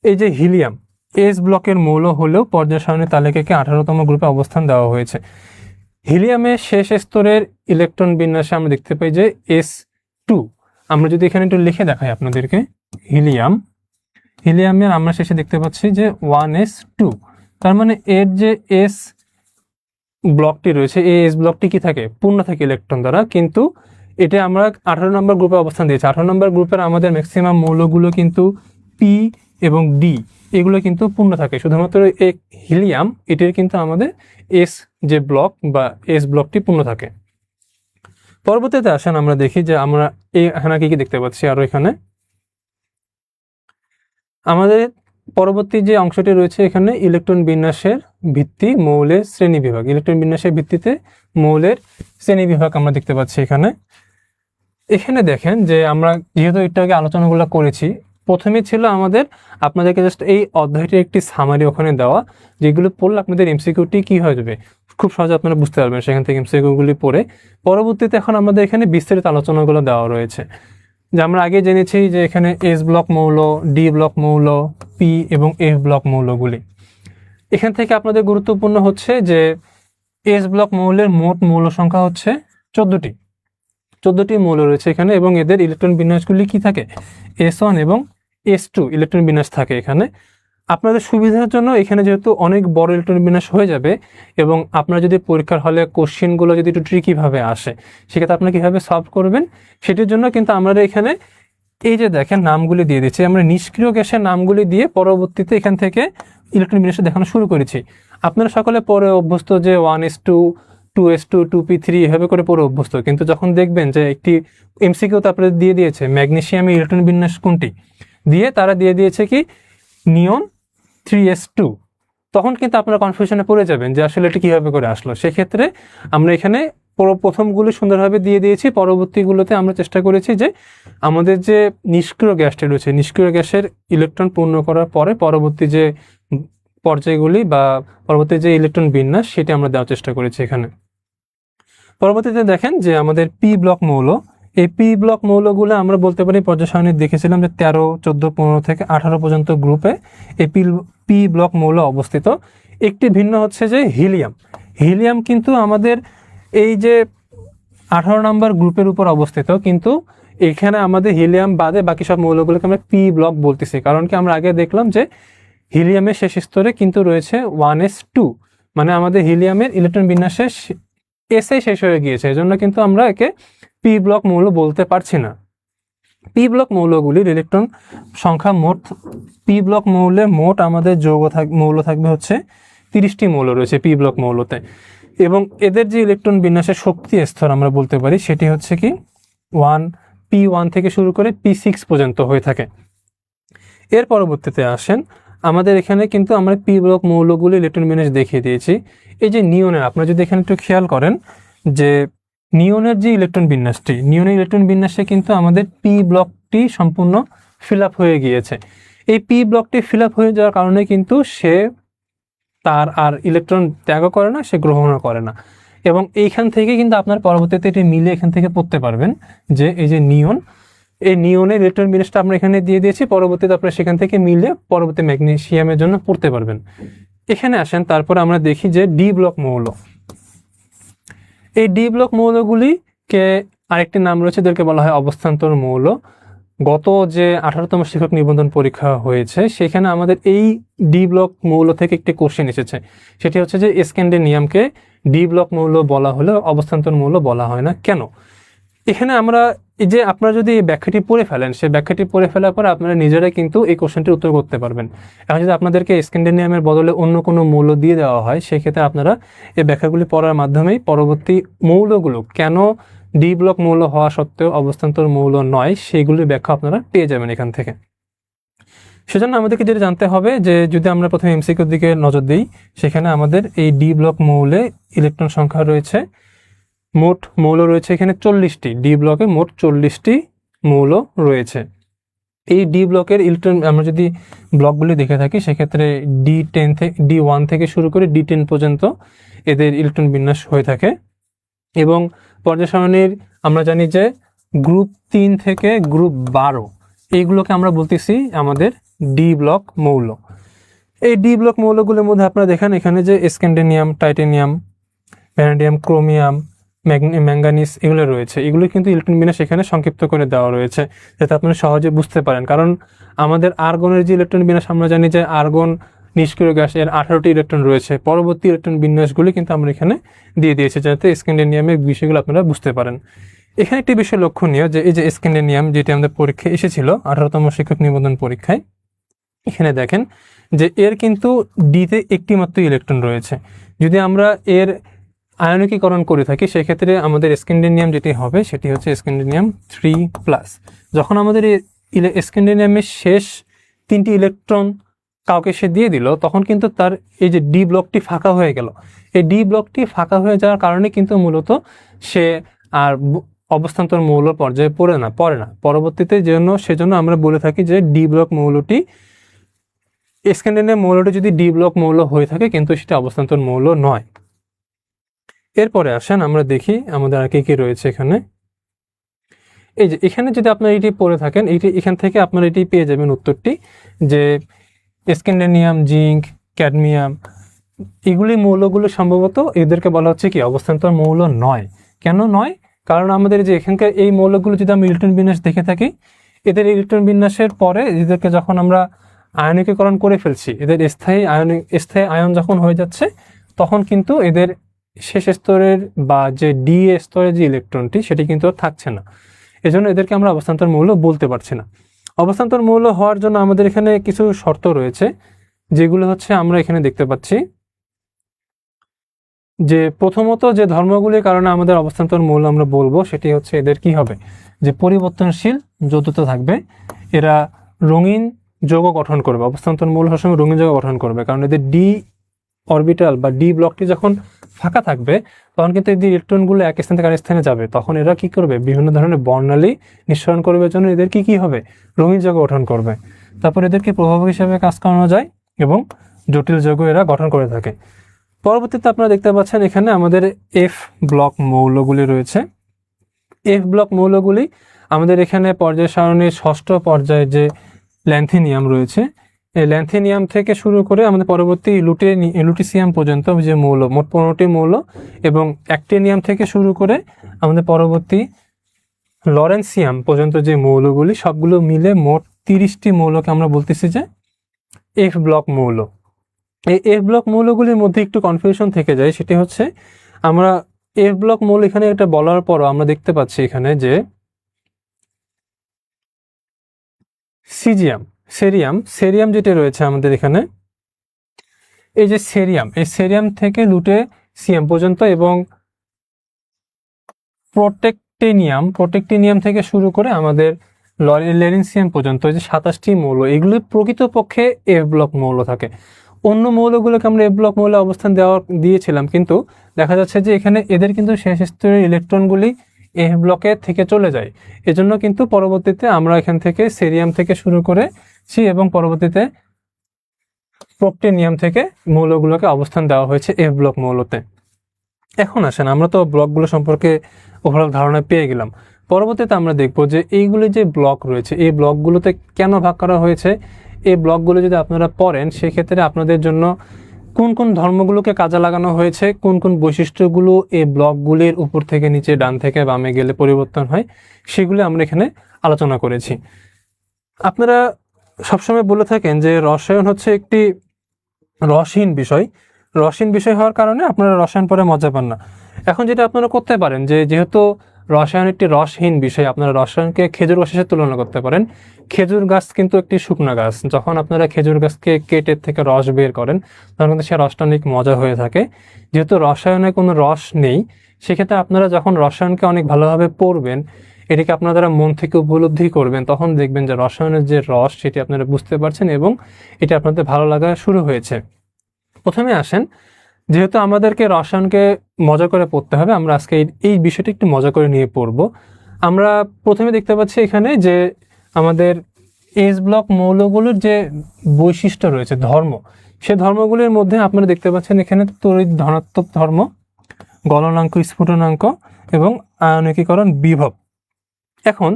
এই যে হিলিয়াম এস ব্লকের মৌল হলেও পর্যায় সারণীর তালিকাকে 18তম গ্রুপে অবস্থান দেওয়া হয়েছে। হিলিয়ামের শেষ স্তরের ইলেকট্রন বিন্যাসে আমরা দেখতে পাই যে S2। আমরা যদি এখানে একটু লিখে দেখাই আপনাদেরকে, হিলিয়ামের আমরা শেষে দেখতে পাচ্ছি যে 1s2। তার মানে এর যে এস ব্লকটি রয়েছে, এই এস ব্লকটি কি থাকে পূর্ণ থাকে ইলেকট্রন দ্বারা, কিন্তু এটা আমরা 18 নম্বর গ্রুপে অবস্থান দিয়েছি। 18 নম্বর গ্রুপের আমাদের ম্যাক্সিমাম মৌলগুলো কিন্তু পি এবং ডি এগুলো কিন্তু পূর্ণ থাকে। শুধুমাত্র এই হিলিয়াম এটির কিন্তু আমাদের এস যে ব্লক বা এস ব্লকটি পূর্ণ থাকে। পরবর্তীতে আসেন আমরা দেখি যে আমরা এখানে কি দেখতে পাচ্ছি। আরো এখানে আমাদের পরবর্তী যে অংশটি রয়েছে এখানে ইলেকট্রন বিন্যাসের ভিত্তি মৌলের শ্রেণী বিভাগ। ইলেকট্রন বিন্যাসের ভিত্তিতে মৌলের শ্রেণী বিভাগ আমরা দেখতে পাচ্ছি এখানে দেখেন যে আমরা যেহেতু একটু আগে আলোচনাগুলো করেছি, প্রথমে ছিল আমাদের আপনাদেরকে জাস্ট এই অধ্যায়টির একটি সামারি ওখানে দেওয়া, যেগুলো পড়লে আপনাদের এমসিকিউটি কি হয়ে যাবে খুব সহজে আপনারা বুঝতে পারবেন সেখান থেকে এমসিকিউগুলি পড়ে। পরবর্তীতে এখন আমাদের এখানে বিস্তারিত আলোচনাগুলো দেওয়া রয়েছে, যে আমরা আগে জেনেছি যে এখানে এস ব্লক মৌল, ডি ব্লক মৌল, পি এবং এফ ব্লক মৌলগুলি। এখান থেকে আপনাদের গুরুত্বপূর্ণ হচ্ছে যে এস ব্লক মৌলের মোট মৌল সংখ্যা হচ্ছে 14টি মৌল রয়েছে এখানে, এবং এদের ইলেকট্রন বিন্যাসগুলি কি থাকে S1 এবং S2 ইলেকট্রন বিন্যাস থাকে এখানে। আপনাদের সুবিধার জন্য এখানে যেহেতু অনেক বড় ইলেকট্রন বিন্যাস হয়ে যাবে, এবং আপনারা যদি পরীক্ষার হলে কোশ্চেনগুলো যদি একটু ট্রিকিভাবে আসে সেক্ষেত্রে আপনারা কীভাবে সলভ করবেন সেটির জন্য কিন্তু আমরা এখানে এই যে দেখেন নামগুলি দিয়ে দিচ্ছি, আমরা নিষ্ক্রিয় গ্যাসের নামগুলি দিয়ে পরবর্তীতে এখান থেকে ইলেকট্রন বিন্যাস দেখানো শুরু করেছি। আপনারা সকলে পরে অভ্যস্ত যে 1s2, 2s2, 2p3 এভাবে করে পরে অভ্যস্ত, কিন্তু যখন দেখবেন যে একটি এমসিকিউ তারপরে দিয়ে দিয়েছে ম্যাগনেসিয়ামের ইলেকট্রন বিন্যাস কোনটি দিয়ে, তারা দিয়ে দিয়েছে কি নিয়ন 3s2, তখন কিন্তু আপনারা কনফিউশনে পড়ে যাবেন যে আসলে এটা কীভাবে করে আসলো। সেক্ষেত্রে আমরা এখানে প্রথমগুলো সুন্দরভাবে দিয়ে দিয়েছি, পরবর্তীগুলোতে আমরা চেষ্টা করেছি যে আমাদের যে নিষ্ক্রিয় গ্যাসটা রয়েছে নিষ্ক্রিয় গ্যাসের ইলেকট্রন পূর্ণ করার পরে পরবর্তী যে পর্যায়গুলি বা পরবর্তী যে ইলেকট্রন বিন্যাস সেটি আমরা দেওয়ার চেষ্টা করেছি এখানে। পরবর্তীতে দেখেন যে আমাদের পি ব্লক মৌল, এই পি ব্লক মৌলগুলো আমরা বলতে পারি পর্যায় সারণী দেখেছিলাম যে 13, 14, 15 থেকে 18 পর্যন্ত গ্রুপে এই পি ব্লক মৌল অবস্থিত। একটি ভিন্ন হচ্ছে যে হিলিয়াম কিন্তু আমাদের এই যে 18 নম্বর গ্রুপের উপর অবস্থিত, কিন্তু এখানে আমাদের হিলিয়াম বাদে বাকি সব মৌলগুলোকে আমরা পি ব্লক বলতেছি, কারণ কি আমরা আগে দেখলাম যে হিলিয়ামের শেষ স্তরে কিন্তু রয়েছে 1s2, মানে আমাদের হিলিয়ামের ইলেকট্রন বিন্যাসে এসে শেষ হয়ে গিয়েছে, এজন্য কিন্তু আমরা একে পি ব্লক মৌল বলতে পারছি না। পি ব্লক মৌলগুলির ইলেকট্রন সংখ্যা মোট, পি ব্লক মৌলে মোট আমাদের মৌল থাকবে হচ্ছে 30টি মৌল রয়েছে পি ব্লক মৌলতে, এবং এদের যে ইলেকট্রন বিন্যাসের শক্তি স্তর আমরা বলতে পারি সেটি হচ্ছে কি P1 থেকে শুরু করে P6 পর্যন্ত হয়ে থাকে। এর পরবর্তীতে আসেন আমাদের এখানে কিন্তু আমরা পি ব্লক মৌলগুলি ইলেকট্রন বিন্যাস দেখিয়ে দিয়েছি। এই যে নিয়নের, আপনারা যদি এখানে একটু খেয়াল করেন যে নিয়নের যে ইলেকট্রন বিন্যাসটি, নিয়নের ইলেকট্রন বিন্যাসে কিন্তু আমাদের পি ব্লকটি সম্পূর্ণ ফিল আপ হয়ে গিয়েছে। এই পি ব্লকটি ফিল আপ হয়ে যাওয়ার কারণে কিন্তু সে তার আর ইলেকট্রন ত্যাগও করে না, সে গ্রহণও করে না, এবং এইখান থেকে কিন্তু আপনার পরবর্তীতে এটি মিলে এখান থেকে পড়তে পারবেন যে এই যে নিয়ন, এই নিয়নের ইলেকট্রন বিন্যাসটা আমরা এখানে দিয়ে দিয়েছি, পরবর্তীতে আপনারা সেখান থেকে মিলে পরবর্তী ম্যাগনেসিয়ামের জন্য পড়তে পারবেন। এখানে আসেন তারপর আমরা দেখি যে ডি ব্লক মৌল, এই ডি ব্লক মৌলগুলিকে আরেকটি নাম রয়েছে, এদেরকে বলা হয় অবস্থান্তর মৌল। গত যে 18তম শিক্ষক নিবন্ধন পরীক্ষা হয়েছে সেখানে আমাদের এই ডি ব্লক মৌল থেকে একটি কোশ্চেন এসেছে, সেটি হচ্ছে যে স্ক্যান্ডিনিয়ামকে ডি ব্লক মৌল বলা হলে অবস্থান্তর মৌল বলা হয় না কেন। এখানে আমরা এই যে আপনারা যদি এই ব্যাখ্যাটি পড়ে ফেলেন, সেই ব্যাখ্যাটি পড়ে ফেলার পর আপনারা নিজেরাই কিন্তু এই কোশ্চেনটির উত্তর করতে পারবেন। এখন যদি আপনাদেরকে স্ক্যান্ডিনিয়ামের বদলে অন্য কোনো মৌল দিয়ে দেওয়া হয়, সেক্ষেত্রে আপনারা এই ব্যাখ্যাগুলি পড়ার মাধ্যমেই পরবর্তী মৌলগুলো কেন ডি ব্লক মৌল হওয়া সত্ত্বেও অবস্থান্তর মৌল নয়, সেইগুলির ব্যাখ্যা আপনারা পেয়ে যাবেন এখান থেকে। সেজন্য আমাদেরকে যেটা জানতে হবে যে যদি আমরা প্রথমে এমসিকিউর দিকে নজর দিই, সেখানে আমাদের এই ডি ব্লক মৌলে ইলেকট্রন সংখ্যা রয়েছে, মোট মৌল রয়েছে এখানে 40টি। ডি ব্লকে মোট 40টি মৌল রয়েছে। এই ডি ব্লকের ইলেকট্রন আমরা যদি ব্লকগুলি দেখে থাকি, সেক্ষেত্রে D10 থেকে D1 থেকে শুরু করে D10 পর্যন্ত এদের ইলেকট্রন বিন্যাস হয়ে থাকে। এবং পর্যায় সারণীর আমরা জানি যে গ্রুপ 3 থেকে গ্রুপ 12 এইগুলোকে আমরা বলতেছি আমাদের ডি ব্লক মৌল। এই ডি ব্লক মৌলগুলোর মধ্যে আপনারা দেখেন এখানে যে স্ক্যান্ডিনিয়াম, টাইটেনিয়াম, ভ্যানাডিয়াম, ক্রোমিয়াম, ম্যাঙ্গানিজ এগুলো রয়েছে। এগুলো কিন্তু ইলেকট্রন বিন্যাস এখানে সংক্ষিপ্ত করে দেওয়া রয়েছে, যাতে আপনারা সহজে বুঝতে পারেন। কারণ আমাদের আর্গনের যে ইলেকট্রন বিন্যাস আমরা জানি যে আর্গন নিষ্ক্রিয় গ্যাস, এর 18টি ইলেকট্রন রয়েছে। পরবর্তী ইলেকট্রন বিন্যাসগুলি কিন্তু আমরা এখানে দিয়ে দিয়েছি, যাতে স্ক্যান্ডিনিয়ামের বিষয়গুলো আপনারা বুঝতে পারেন। এখানে একটি বিষয় লক্ষণীয় যে এই যে স্ক্যান্ডিনিয়াম, যেটি আমাদের পরীক্ষায় এসেছিল 18তম শিক্ষক নিবন্ধন পরীক্ষায়, এখানে দেখেন যে এর কিন্তু ডিতে একটি মাত্র ইলেকট্রন রয়েছে। যদি আমরা এর আয়নিকীকরণ করে থাকি, সেক্ষেত্রে আমাদের স্ক্যান্ডিনিয়াম যেটি হবে সেটি হচ্ছে স্ক্যান্ডিনিয়াম 3+। যখন আমাদের স্ক্যান্ডিনিয়ামের শেষ 3টি ইলেকট্রন কাউকে সে দিয়ে দিল, তখন কিন্তু তার এই যে ডি ব্লকটি ফাঁকা হয়ে গেল। এই ডি ব্লকটি ফাঁকা হয়ে যাওয়ার কারণে কিন্তু মূলত সে আর অবস্থান্তর মৌল পর্যায়ে পড়ে না। পরবর্তীতে সেজন্য আমরা বলে থাকি যে ডি ব্লক মৌলটি, স্ক্যান্ডিনিয়াম মৌলটি যদি ডি ব্লক মৌল হয়ে থাকে, কিন্তু সেটা অবস্থান্তর মৌল নয়। এরপরে আসেন আমরা দেখি আমাদের আর কি রয়েছে এখানে। এই যে এখানে যদি আপনারা এটি পড়ে থাকেন, এখান থেকে আপনারা এটি পেয়ে যাবেন উত্তরটি, যে স্ক্যান্ডিনিয়াম, জিঙ্ক, ক্যাডমিয়াম এগুলি মৌলগুলো সম্ভবত এদেরকে বলা হচ্ছে কি অবস্থান্তর মৌল নয়। কেন নয়? কারণ আমাদের যে এখানকার এই মৌলগুলো যদি আমরা ইলেকট্রন বিন্যাস দেখে থাকি, এদের ইলেকট্রন বিন্যাসের পরে এদেরকে যখন আমরা আয়নিকীকরণ করে ফেলছি, এদের স্থায়ী আয়ন যখন হয়ে যাচ্ছে, তখন কিন্তু এদের শেষ স্তরের বা যে ডি স্তরের যে ইলেকট্রনটি সেটি কিন্তু থাকছে না। এজন্য এদেরকে আমরা অবস্থান্তর মৌল বলতে পারছি না। অবস্থান্তর মৌল হওয়ার জন্য আমাদের এখানে কিছু শর্ত রয়েছে, যেগুলো হচ্ছে আমরা এখানে দেখতে পাচ্ছি। যে প্রথমত যে ধর্মগুলির কারণে আমাদের অবস্থান্তর মৌল আমরা বলবো, সেটি হচ্ছে এদের কি হবে, যে পরিবর্তনশীল যৌগতা থাকবে। এরা রঙিন যৌগ গঠন করবে, অবস্থান্তর মৌল হওয়ার সময় রঙিন যৌগ গঠন করবে। কারণ এদের ডি অরবিটাল বা ডি ব্লকটি যখন ফাঁকা থাকবে, তখন কিন্তু এই ইলেকট্রনগুলো এক স্থান থেকে আরেক স্থানে যাবে। তখন এরা কি করবে, বিভিন্ন ধরনের বর্ণালী নিঃসরণ করবে, জন্য এদের কি হবে, রঙিন যৌগ গঠন করবে। তারপর এদেরকে প্রভাবক হিসেবে কাজ করানো যায় এবং জটিল যৌগ এরা গঠন করে থাকে। পরবর্তীতে আপনারা দেখতে পাচ্ছেন এখানে আমাদের এফ ব্লক মৌলগুলি রয়েছে। এফ ব্লক মৌলগুলি আমাদের এখানে পর্যায় সারণীর 6ষ্ঠ পর্যায়ে যে ল্যান্থিনিয়াম রয়েছে, এই ল্যান্থিনিয়াম থেকে শুরু করে আমাদের পরবর্তী লুটিসিয়াম পর্যন্ত যে মৌল, মোট 15টি মৌল, এবং অ্যাক্টিনিয়াম থেকে শুরু করে আমাদের পরবর্তী লরেন্সিয়াম পর্যন্ত যে মৌলগুলি, সবগুলো মিলে মোট 30টি মৌলকে আমরা বলতেছি যে এফ ব্লক মৌল। এই এফ ব্লক মৌলগুলির মধ্যে একটু কনফিউশন থেকে যায়, সেটি হচ্ছে আমরা এফ ব্লক মৌল এখানে এটা বলার পরও আমরা দেখতে পাচ্ছি এখানে যে সেরিয়াম যেটা রয়েছে আমাদের এখানে, এই যে এই সেরিয়াম থেকে লুটেসিয়াম পর্যন্ত এবং প্রোটেক্টিনিয়াম থেকে শুরু করে আমাদের লেরিনসিয়াম পর্যন্ত, যে 27টি মৌল, এগুলো প্রকৃতপক্ষে এফ ব্লক মৌল থাকে। অন্য মৌলগুলোকে আমরা এফ ব্লক মৌলে অবস্থান দিয়েছিলাম, কিন্তু দেখা যাচ্ছে যে এখানে এদের কিন্তু শেষ স্তরের ইলেকট্রনগুলি এফ ব্লকে থেকে চলে যায়। এজন্য কিন্তু পরবর্তীতে আমরা এখান থেকে সেরিয়াম থেকে শুরু করেছি এবং পরবর্তীতে প্রোক্টিনিয়াম থেকে মৌলগুলোকে অবস্থান দেওয়া হয়েছে এফ ব্লক মৌলতে। এখন আসেন, আমরা তো ব্লকগুলো সম্পর্কে ওভারঅল ধারণা পেয়ে গেলাম। পরবর্তীতে আমরা দেখব যে এইগুলি যে ব্লক রয়েছে, এই ব্লকগুলোতে কেন ভাগ করা হয়েছে। এই ব্লকগুলো যদি আপনারা পড়েন, সেক্ষেত্রে আপনাদের জন্য কোন কোন ধর্মগুলোকে কাজে লাগানো হয়েছে, কোন কোন বৈশিষ্ট্যগুলো এই ব্লকগুলির উপর থেকে নিচে, ডান থেকে বামে গেলে পরিবর্তন হয়, সেগুলো আমরা এখানে আলোচনা করেছি। আপনারা সবসময় বলে থাকেন যে রসায়ন হচ্ছে একটি রসহীন বিষয় হওয়ার কারণে আপনারা রসায়ন পড়ে মজা পান না। এখন যেটা আপনারা করতে পারেন, যে যেহেতু রসায়ন একটি রসহীন বিষয়। আপনারা রসায়নকে খেজুর গাছের সাথে তুলনা করতে পারেন। খেজুর গাছ কিন্তু একটি শুকনো গাছ। যখন আপনারা খেজুর গাছকে কেটে থেকে রস বের করেন তখন কিন্তু সে রসটা অনেক মজা হয়ে থাকে। যেহেতু রসায়নে কোনো রস নেই, সেক্ষেত্রে আপনারা যখন রসায়নকে অনেক ভালোভাবে পড়বেন, এটিকে আপনারা দ্বারা মন থেকে উপলব্ধি করবেন, তখন দেখবেন যে রসায়নের যে রস সেটি আপনারা বুঝতে পারছেন এবং এটি আপনাদের ভালো লাগা শুরু হয়েছে। প্রথমে আসেন, যেহেতু আমাদেরকে রসায়নকে মজা করে পড়তে হবে, আমরা আজকে এই বিষয়টি একটু মজা করে নিয়ে পড়ব। আমরা প্রথমে দেখতে পাচ্ছি এখানে যে আমাদের এস ব্লক মৌলগুলোর যে বৈশিষ্ট্য রয়েছে, ধর্ম, সে ধর্মগুলির মধ্যে আপনারা দেখতে পাচ্ছেন এখানে তড়িৎ ধনাত্মক ধর্ম, গলনাঙ্ক, স্ফুটনাঙ্ক এবং আয়নিকীকরণ বিভব। এখন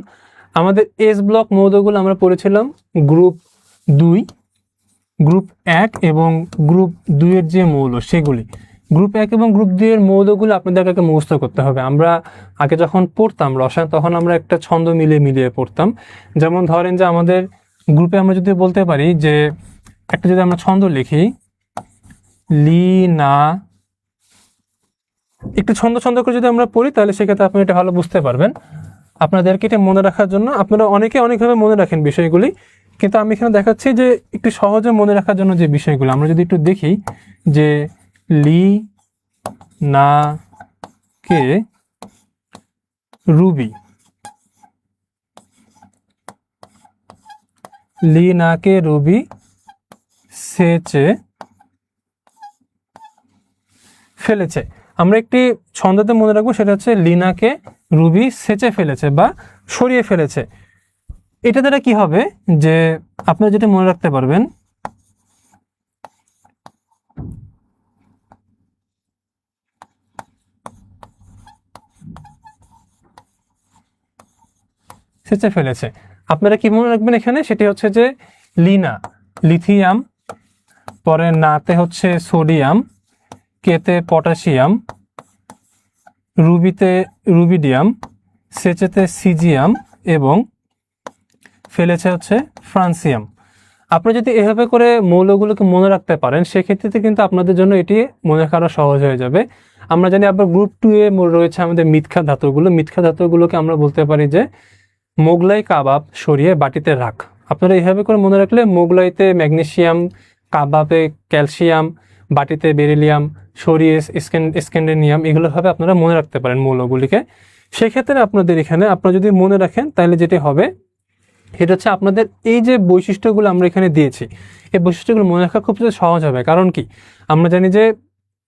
আমাদের এস ব্লক মৌলগুলো আমরা পড়েছিলাম গ্রুপ 2, গ্রুপ 1 এবং গ্রুপ 2 এর যে মৌল সেগুলি। গ্রুপ 1 এবং গ্রুপ 2 এর মৌলগুলো আপনাদেরকে মুখস্থ করতে হবে। আমরা আগে যখন পড়তাম রসায়ন তখন আমরা একটা ছন্দ মিলিয়ে পড়তাম। যেমন ধরেন যে আমাদের গ্রুপে আমরা যদি বলতে পারি যে একটা যদি আমরা ছন্দ লিখি, লি না, একটু ছন্দ করে যদি আমরা পড়ি তাহলে সেক্ষেত্রে আপনি এটা ভালো বুঝতে পারবেন। আপনাদেরকে এটা মনে রাখার জন্য, আপনারা অনেকভাবে মনে রাখেন বিষয়গুলি, কিন্তু আমি এখানে দেখাচ্ছি যে একটু সহজে মনে রাখার জন্য যে বিষয়গুলো আমরা যদি একটু দেখি যে লি না কে রুবি, লি না কে রুবি সেচে ফেলেছে। আমরা একটি ছন্দতে মনে রাখবো, সেটা হচ্ছে লিনাকে রুবি সেচে ফেলেছে বা সরিয়ে ফেলেছে। এটা দ্বারা কি হবে যে আপনারা যেটা মনে রাখতে পারবেন, সেচে ফেলেছে, আপনারা কি মনে রাখবেন এখানে, সেটি হচ্ছে যে লিনা লিথিয়াম, পরে নাতে হচ্ছে সোডিয়াম, কেতে পটাশিয়াম, রুবিতে রুবিডিয়াম, সেচেতে সিজিয়াম এবং ফেলেছে হচ্ছে ফ্রান্সিয়াম। আপনারা যদি এভাবে করে মৌলগুলোকে মনে রাখতে পারেন সেক্ষেত্রে কিন্তু আপনাদের জন্য এটি মনে রাখা আরও সহজ হয়ে যাবে। আমরা জানি আবার গ্রুপ 2 এ রয়েছে আমাদের মিথ্যা ধাতুগুলো। মিথ্যা ধাতুগুলোকে আমরা বলতে পারি যে মোগলাই কাবাব সরিয়ে বাটিতে রাখ। আপনারা এইভাবে করে মনে রাখলে মোগলাইতে ম্যাগনেসিয়াম, কাবাবে ক্যালসিয়াম, বাটিতে বেরিলিয়াম, সরিয়ে স্ক্যান্ডেনিয়াম, এগুলোভাবে আপনারা মনে রাখতে পারেন মৌলগুলিকে। সেক্ষেত্রে আপনাদের এখানে আপনারা যদি মনে রাখেন তাহলে যেটি হবে এটা হচ্ছে আপনাদের এই যে বৈশিষ্ট্যগুলো আমরা এখানে দিয়েছি, এই বৈশিষ্ট্যগুলো মনে রাখা খুব সহজ হবে। কারণ কি, আমরা জানি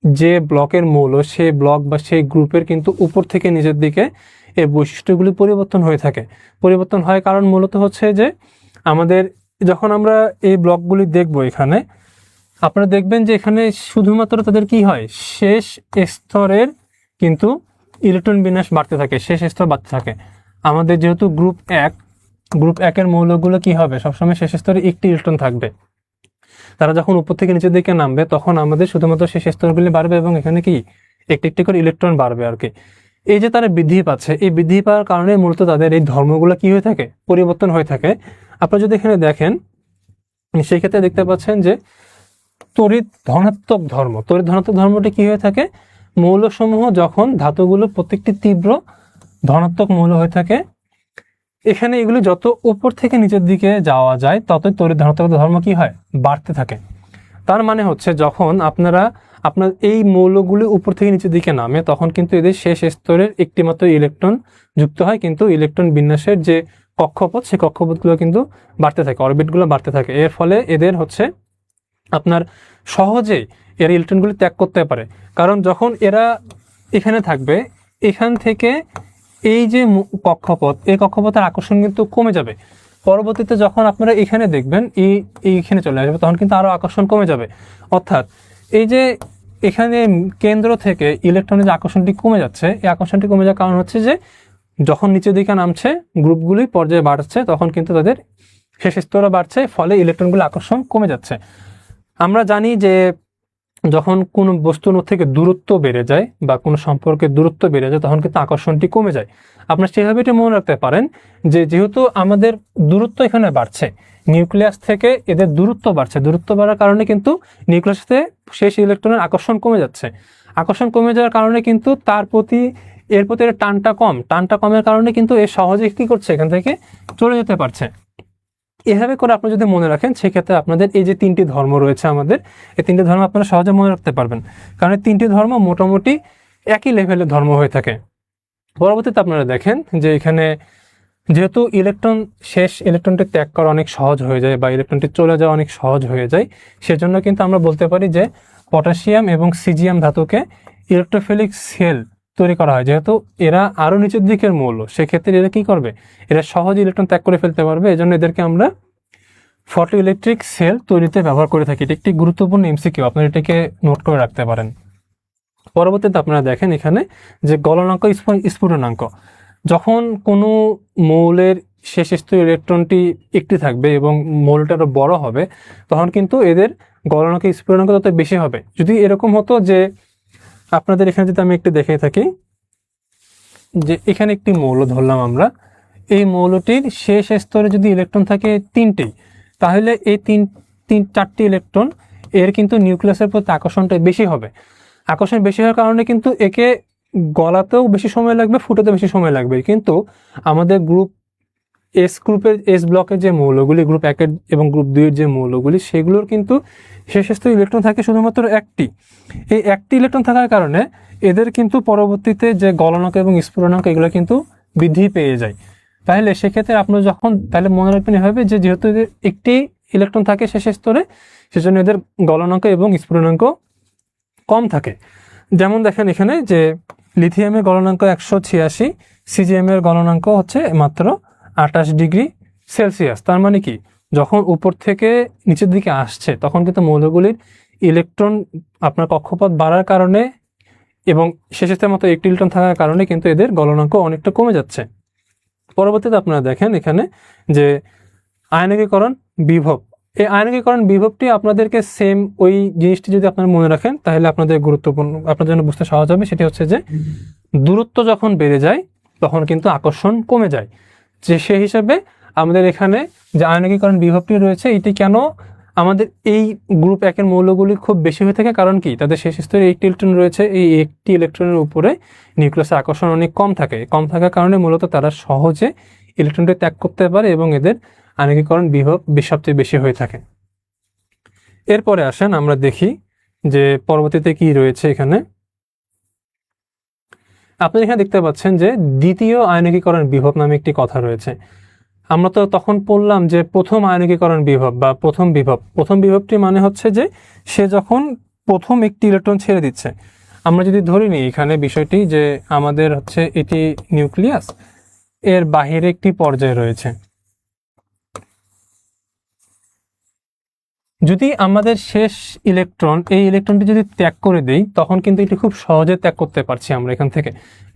যে ব্লকের মৌল সেই ব্লক বা সেই গ্রুপের কিন্তু উপর থেকে নিচের দিকে এই বৈশিষ্ট্যগুলি পরিবর্তন হয়ে থাকে। পরিবর্তন হয় কারণ মূলত হচ্ছে যে আমাদের যখন আমরা এই ব্লকগুলি দেখব এখানে আপনারা দেখবেন যে এখানে শুধুমাত্র তাদের কি হয়, শেষ স্তরের কিন্তু ইলেকট্রন বিন্যাস বাড়তে থাকে, শেষ স্তর বাড়তে থাকে। আমাদের যেহেতু গ্রুপ 1 এর মৌলগুলো কি হবে, সবসময় শেষ স্তরে একটি ইলেকট্রন থাকবে। তারা যখন উপর থেকে নিচের দিকে নামবে তখন আমাদের শুধুমাত্র শেষ স্তরগুলি বাড়বে এবং এখানে কি একটি করে ইলেকট্রন বাড়বে আর কি। এই যে তারা বৃদ্ধি পাচ্ছে, এই বৃদ্ধি পাওয়ার কারণে মূলত তাদের এই ধর্মগুলো কি হয়ে থাকে, পরিবর্তন হয়ে থাকে। আপনারা যদি এখানে দেখেন সেই ক্ষেত্রে দেখতে পাচ্ছেন যে তড়িৎ ধনাত্মক ধর্মটি কি হয়ে থাকে, মৌলসমূহ যখন ধাতুগুলো প্রত্যেকটি তীব্র ধনাত্মক মৌল হয়ে থাকে, এখানে এগুলি যত উপর থেকে নিচের দিকে যাওয়া যায় ততই তড়িৎ ধনাত্মক ধর্ম কি হয়, বাড়তে থাকে। তার মানে হচ্ছে যখন আপনার এই মৌলগুলি উপর থেকে নিচের দিকে নামে তখন কিন্তু এদের শেষ স্তরের একটি মাত্র ইলেকট্রন যুক্ত হয়, কিন্তু ইলেকট্রন বিন্যাসের যে কক্ষপথ সেই কক্ষপথগুলো কিন্তু বাড়তে থাকে, অরবিটগুলো বাড়তে থাকে। এর ফলে এদের হচ্ছে আপনার সহজেই এর ইলেকট্রনগুলি ত্যাগ করতে পারে। কারণ যখন এরা এখানে থাকবে, এখান থেকে এই যে কক্ষপথ, এই কক্ষপথের আকর্ষণ কিন্তু কমে যাবে। পরবর্তীতে যখন আপনারা এখানে দেখবেন এইখানে চলে আসবে তখন কিন্তু আরও আকর্ষণ কমে যাবে। অর্থাৎ এই যে এখানে কেন্দ্র থেকে ইলেকট্রনের যে আকর্ষণটি কমে যাচ্ছে, এই আকর্ষণটি কমে যাওয়ার কারণ হচ্ছে যে যখন নিচের দিকে নামছে গ্রুপগুলি পর্যায়ে বাড়ছে তখন কিন্তু তাদের শেষ স্তরও বাড়ছে, ফলে ইলেকট্রনগুলো আকর্ষণ কমে যাচ্ছে। আমরা জানি যে যখন কোনো বস্তুর থেকে দূরত্ব বেড়ে যায় বা কোনো সম্পর্কের দূরত্ব বেড়ে যায় তখন কিন্তু আকর্ষণটি কমে যায়। আপনারা সেভাবে এটা মনে রাখতে পারেন যে যেহেতু আমাদের দূরত্ব এখানে বাড়ছে, নিউক্লিয়াস থেকে এদের দূরত্ব বাড়ছে, দূরত্ব বাড়ার কারণে কিন্তু নিউক্লিয়াসে শেষ ইলেকট্রনের আকর্ষণ কমে যাচ্ছে। আকর্ষণ কমে যাওয়ার কারণে কিন্তু তার প্রতি এর প্রতি এর টানটা কমের কারণে কিন্তু এ সহজে কি করছে, এখান থেকে চলে যেতে পারছে। এভাবে করে আপনি যদি মনে রাখেন, সেক্ষেত্রে আপনাদের এই যে 3টি ধর্ম রয়েছে আমাদের, এই 3টি ধর্ম আপনারা সহজে মনে রাখতে পারবেন, কারণ এই 3টি ধর্ম মোটামুটি একই লেভেলের ধর্ম হয়ে থাকে। পরবর্তীতে আপনারা দেখেন যে এখানে যেহেতু ইলেকট্রনটি ত্যাগ করা অনেক সহজ হয়ে যায় বা ইলেকট্রনটি চলে যাওয়া অনেক সহজ হয়ে যায়, সেজন্য কিন্তু আমরা বলতে পারি যে পটাশিয়াম এবং সিজিয়াম ধাতুকে ইলেকট্রোফিলিক সেল তৈরি করা হয়। যেহেতু এরা আরও নিচের দিকের মৌল, সেক্ষেত্রে এরা কি করবে, এরা সহজে ইলেকট্রন ত্যাগ করে ফেলতে পারবে, এজন্য এদেরকে আমরা ফটোইলেকট্রিক সেল তৈরিতে ব্যবহার করে থাকি। এটি একটি গুরুত্বপূর্ণ এমসিকিউ, আপনারা এটাকে নোট করে রাখতে পারেন। পরবর্তীতে আপনারা দেখেন এখানে যে গলনাঙ্ক, স্ফুটনাঙ্ক। যখন কোনো মৌলের শেষ স্তরের ইলেকট্রনটি একটি থাকবে এবং মৌলটা আরো বড় হবে, তখন কিন্তু এদের গলনাঙ্ক, স্ফুটনাঙ্ক তত বেশি হবে। যদি এরকম হতো যে আপনাদের এখানে যদি আমি একটু দেখে থাকি যে এখানে একটি মৌল ধরলাম আমরা, এই মৌলটির শেষ স্তরে যদি ইলেকট্রন থাকে 3টি, তাহলে এই 4টি ইলেকট্রন এর কিন্তু নিউক্লিয়াসের প্রতি আকর্ষণটা বেশি হবে। আকর্ষণ বেশি হওয়ার কারণে কিন্তু একে গলাতেও বেশি সময় লাগবে, ফুটোতে বেশি সময় লাগবে। কিন্তু আমাদের এস ব্লকের যে মৌলগুলি, গ্রুপ 1 এবং গ্রুপ 2 এর যে মৌলগুলি, সেগুলোর কিন্তু শেষ স্তরে ইলেকট্রন থাকে শুধুমাত্র একটি। এই একটি ইলেকট্রন থাকার কারণে এদের কিন্তু পরবর্তীতে যে গলনাঙ্ক এবং স্ফুটনাঙ্ক এগুলো কিন্তু বৃদ্ধি পেয়ে যায়। তাহলে সেক্ষেত্রে আপনি তাহলে মনে রাখবেন এভাবে যে যেহেতু এদের একটি ইলেকট্রন থাকে শেষ স্তরে, সেজন্য এদের গলনাঙ্ক এবং স্ফুটনাঙ্ক কম থাকে। যেমন দেখেন এখানে যে লিথিয়ামের গলনাঙ্ক 186, সিজিএমের গলনাঙ্ক হচ্ছে মাত্র 28 ডিগ্রি সেলসিয়াস। তার মানে কি, যখন উপর থেকে নিচের দিকে আসছে তখন কিন্তু মৌলগুলির ইলেকট্রন আপনার কক্ষপথ বাড়ার কারণে এবং শেষের মতো একটি ইলেকট্রন থাকার কারণে কিন্তু এদের গলনাঙ্ক অনেকটা কমে যাচ্ছে। পরবর্তীতে আপনারা দেখেন এখানে যে আয়নিকীকরণ বিভব। এই আয়নিকীকরণ বিভবটি আপনাদেরকে সেম ওই জিনিসটি যদি আপনারা মনে রাখেন, তাহলে আপনাদের গুরুত্বপূর্ণ, আপনাদের জন্য বুঝতে সহজ হবে। সেটি হচ্ছে যে দূরত্ব যখন বেড়ে যায় তখন কিন্তু আকর্ষণ কমে যায়। যে সেই হিসাবে আমাদের এখানে যে আয়নিকীকরণ বিভবটি রয়েছে, এটি কেন আমাদের এই গ্রুপ 1 এর মৌলগুলি খুব বেশি হয়ে থাকে, কারণ কি, তাদের শেষ স্তরে একটি ইলেকট্রন রয়েছে, এই একটি ইলেকট্রনের উপরে নিউক্লিয়াসের আকর্ষণ অনেক কম থাকে। কম থাকার কারণে মূলত তারা সহজে ইলেকট্রনটি ত্যাগ করতে পারে এবং এদের আয়নিকীকরণ বিভব সবচেয়ে বেশি হয়ে থাকে। এরপরে আসেন আমরা দেখি যে পরবর্তীতে কি রয়েছে। এখানে আপনি এখানে দেখতে পাচ্ছেন যে দ্বিতীয় আয়নিকীকরণ বিভব নামে একটি কথা রয়েছে। আমরা তো তখন পড়লাম যে প্রথম আয়নিকীকরণ বিভব বা প্রথম বিভবটি মানে হচ্ছে যে সে যখন প্রথম একটি ইলেকট্রন ছেড়ে দিচ্ছে। আমরা যদি ধরে নিই এখানে বিষয়টি যে আমাদের হচ্ছে এটি নিউক্লিয়াস, এর বাহিরে একটি পর্যায় রয়েছে। যদি আমাদের শেষ ইলেকট্রন, এই ইলেকট্রনটি যদি ত্যাগ করে দেই, তখন কিন্তু এটি খুব সহজে ত্যাগ করতে পারছি আমরা এখান থেকে,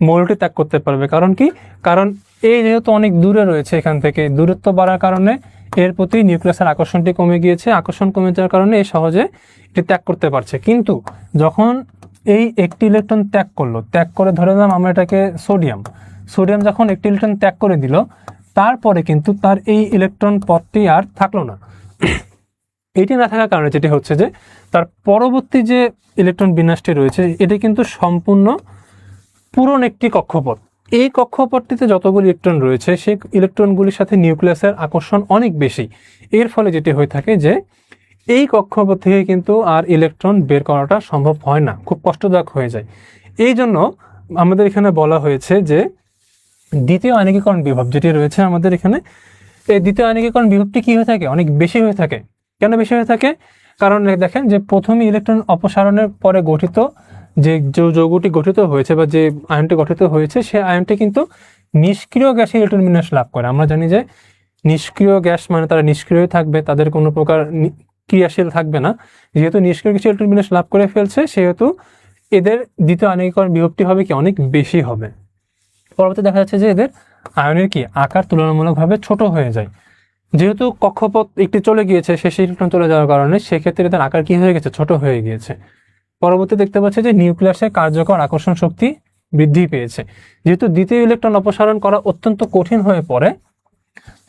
মৌলটি ত্যাগ করতে পারবে। কারণ কি, কারণ এই যেহেতু অনেক দূরে রয়েছে, এখান থেকে দূরত্ব বাড়ার কারণে এর প্রতি নিউক্লিয়াসের আকর্ষণটি কমে গিয়েছে। আকর্ষণ কমে যাওয়ার কারণে এ সহজে এটি ত্যাগ করতে পারছে। কিন্তু যখন এই একটি ইলেকট্রন ত্যাগ করে ধরে নিলাম আমরা এটাকে সোডিয়াম যখন একটি ইলেকট্রন ত্যাগ করে দিল, তারপরে কিন্তু তার এই ইলেকট্রন পথটি আর থাকলো না। এটি না থাকার কারণে যেটি হচ্ছে যে তার পরবর্তী যে ইলেকট্রন বিন্যাসটি রয়েছে, এটি কিন্তু সম্পূর্ণ পূরণ একটি কক্ষপথ। এই কক্ষপথটিতে যতগুলি ইলেকট্রন রয়েছে, সেই ইলেকট্রনগুলির সাথে নিউক্লিয়াসের আকর্ষণ অনেক বেশি। এর ফলে যেটি হয়ে থাকে যে এই কক্ষপথ থেকে কিন্তু আর ইলেকট্রন বের করাটা সম্ভব হয় না, খুব কষ্টদায়ক হয়ে যায়। এই জন্য আমাদের এখানে বলা হয়েছে যে দ্বিতীয় আয়নিকীকরণ বিভব যেটি রয়েছে আমাদের এখানে, এই দ্বিতীয় আয়নিকীকরণ বিভবটি কি হয়ে থাকে, অনেক বেশি হয়ে থাকে। কেন বেশি হয়ে থাকে? কারণ দেখেন যে প্রথমে ইলেকট্রন অপসারণের পরে গঠিত যে যৌগটি গঠিত হয়েছে বা যে আয়নটি গঠিত হয়েছে, সেই আয়নটি কিন্তু নিষ্ক্রিয় গ্যাসে ইলেকট্রন বিন্যাস লাভ করে। আমরা জানি যে নিষ্ক্রিয় গ্যাস মানে তারা নিষ্ক্রিয় থাকবে, তাদের কোনো প্রকার ক্রিয়াশীল থাকবে না। যেহেতু নিষ্ক্রিয় গ্যাসে ইলেকট্রন বিন্যাস লাভ করে ফেলছে, সেহেতু এদের দ্বিতীয় আয়নিকীকরণ বিভবটি হবে কি, অনেক বেশি হবে। পরবর্তী দেখা যাচ্ছে যে এদের আয়নের কি আকার তুলনামূলকভাবে ছোট হয়ে যায়। যেহেতু কক্ষপথ একটি চলে গিয়েছে, শেষ ইলেকট্রন চলে যাওয়ার কারণে সেক্ষেত্রে এদের আকার কি হয়ে গেছে, ছোট হয়ে গিয়েছে। পরবর্তী দেখতে পাচ্ছি যে নিউক্লিয়াসে কার্যকর আকর্ষণ শক্তি বৃদ্ধি পেয়েছে। যেহেতু দ্বিতীয় ইলেকট্রন অপসারণ করা অত্যন্ত কঠিন হয়ে পড়ে,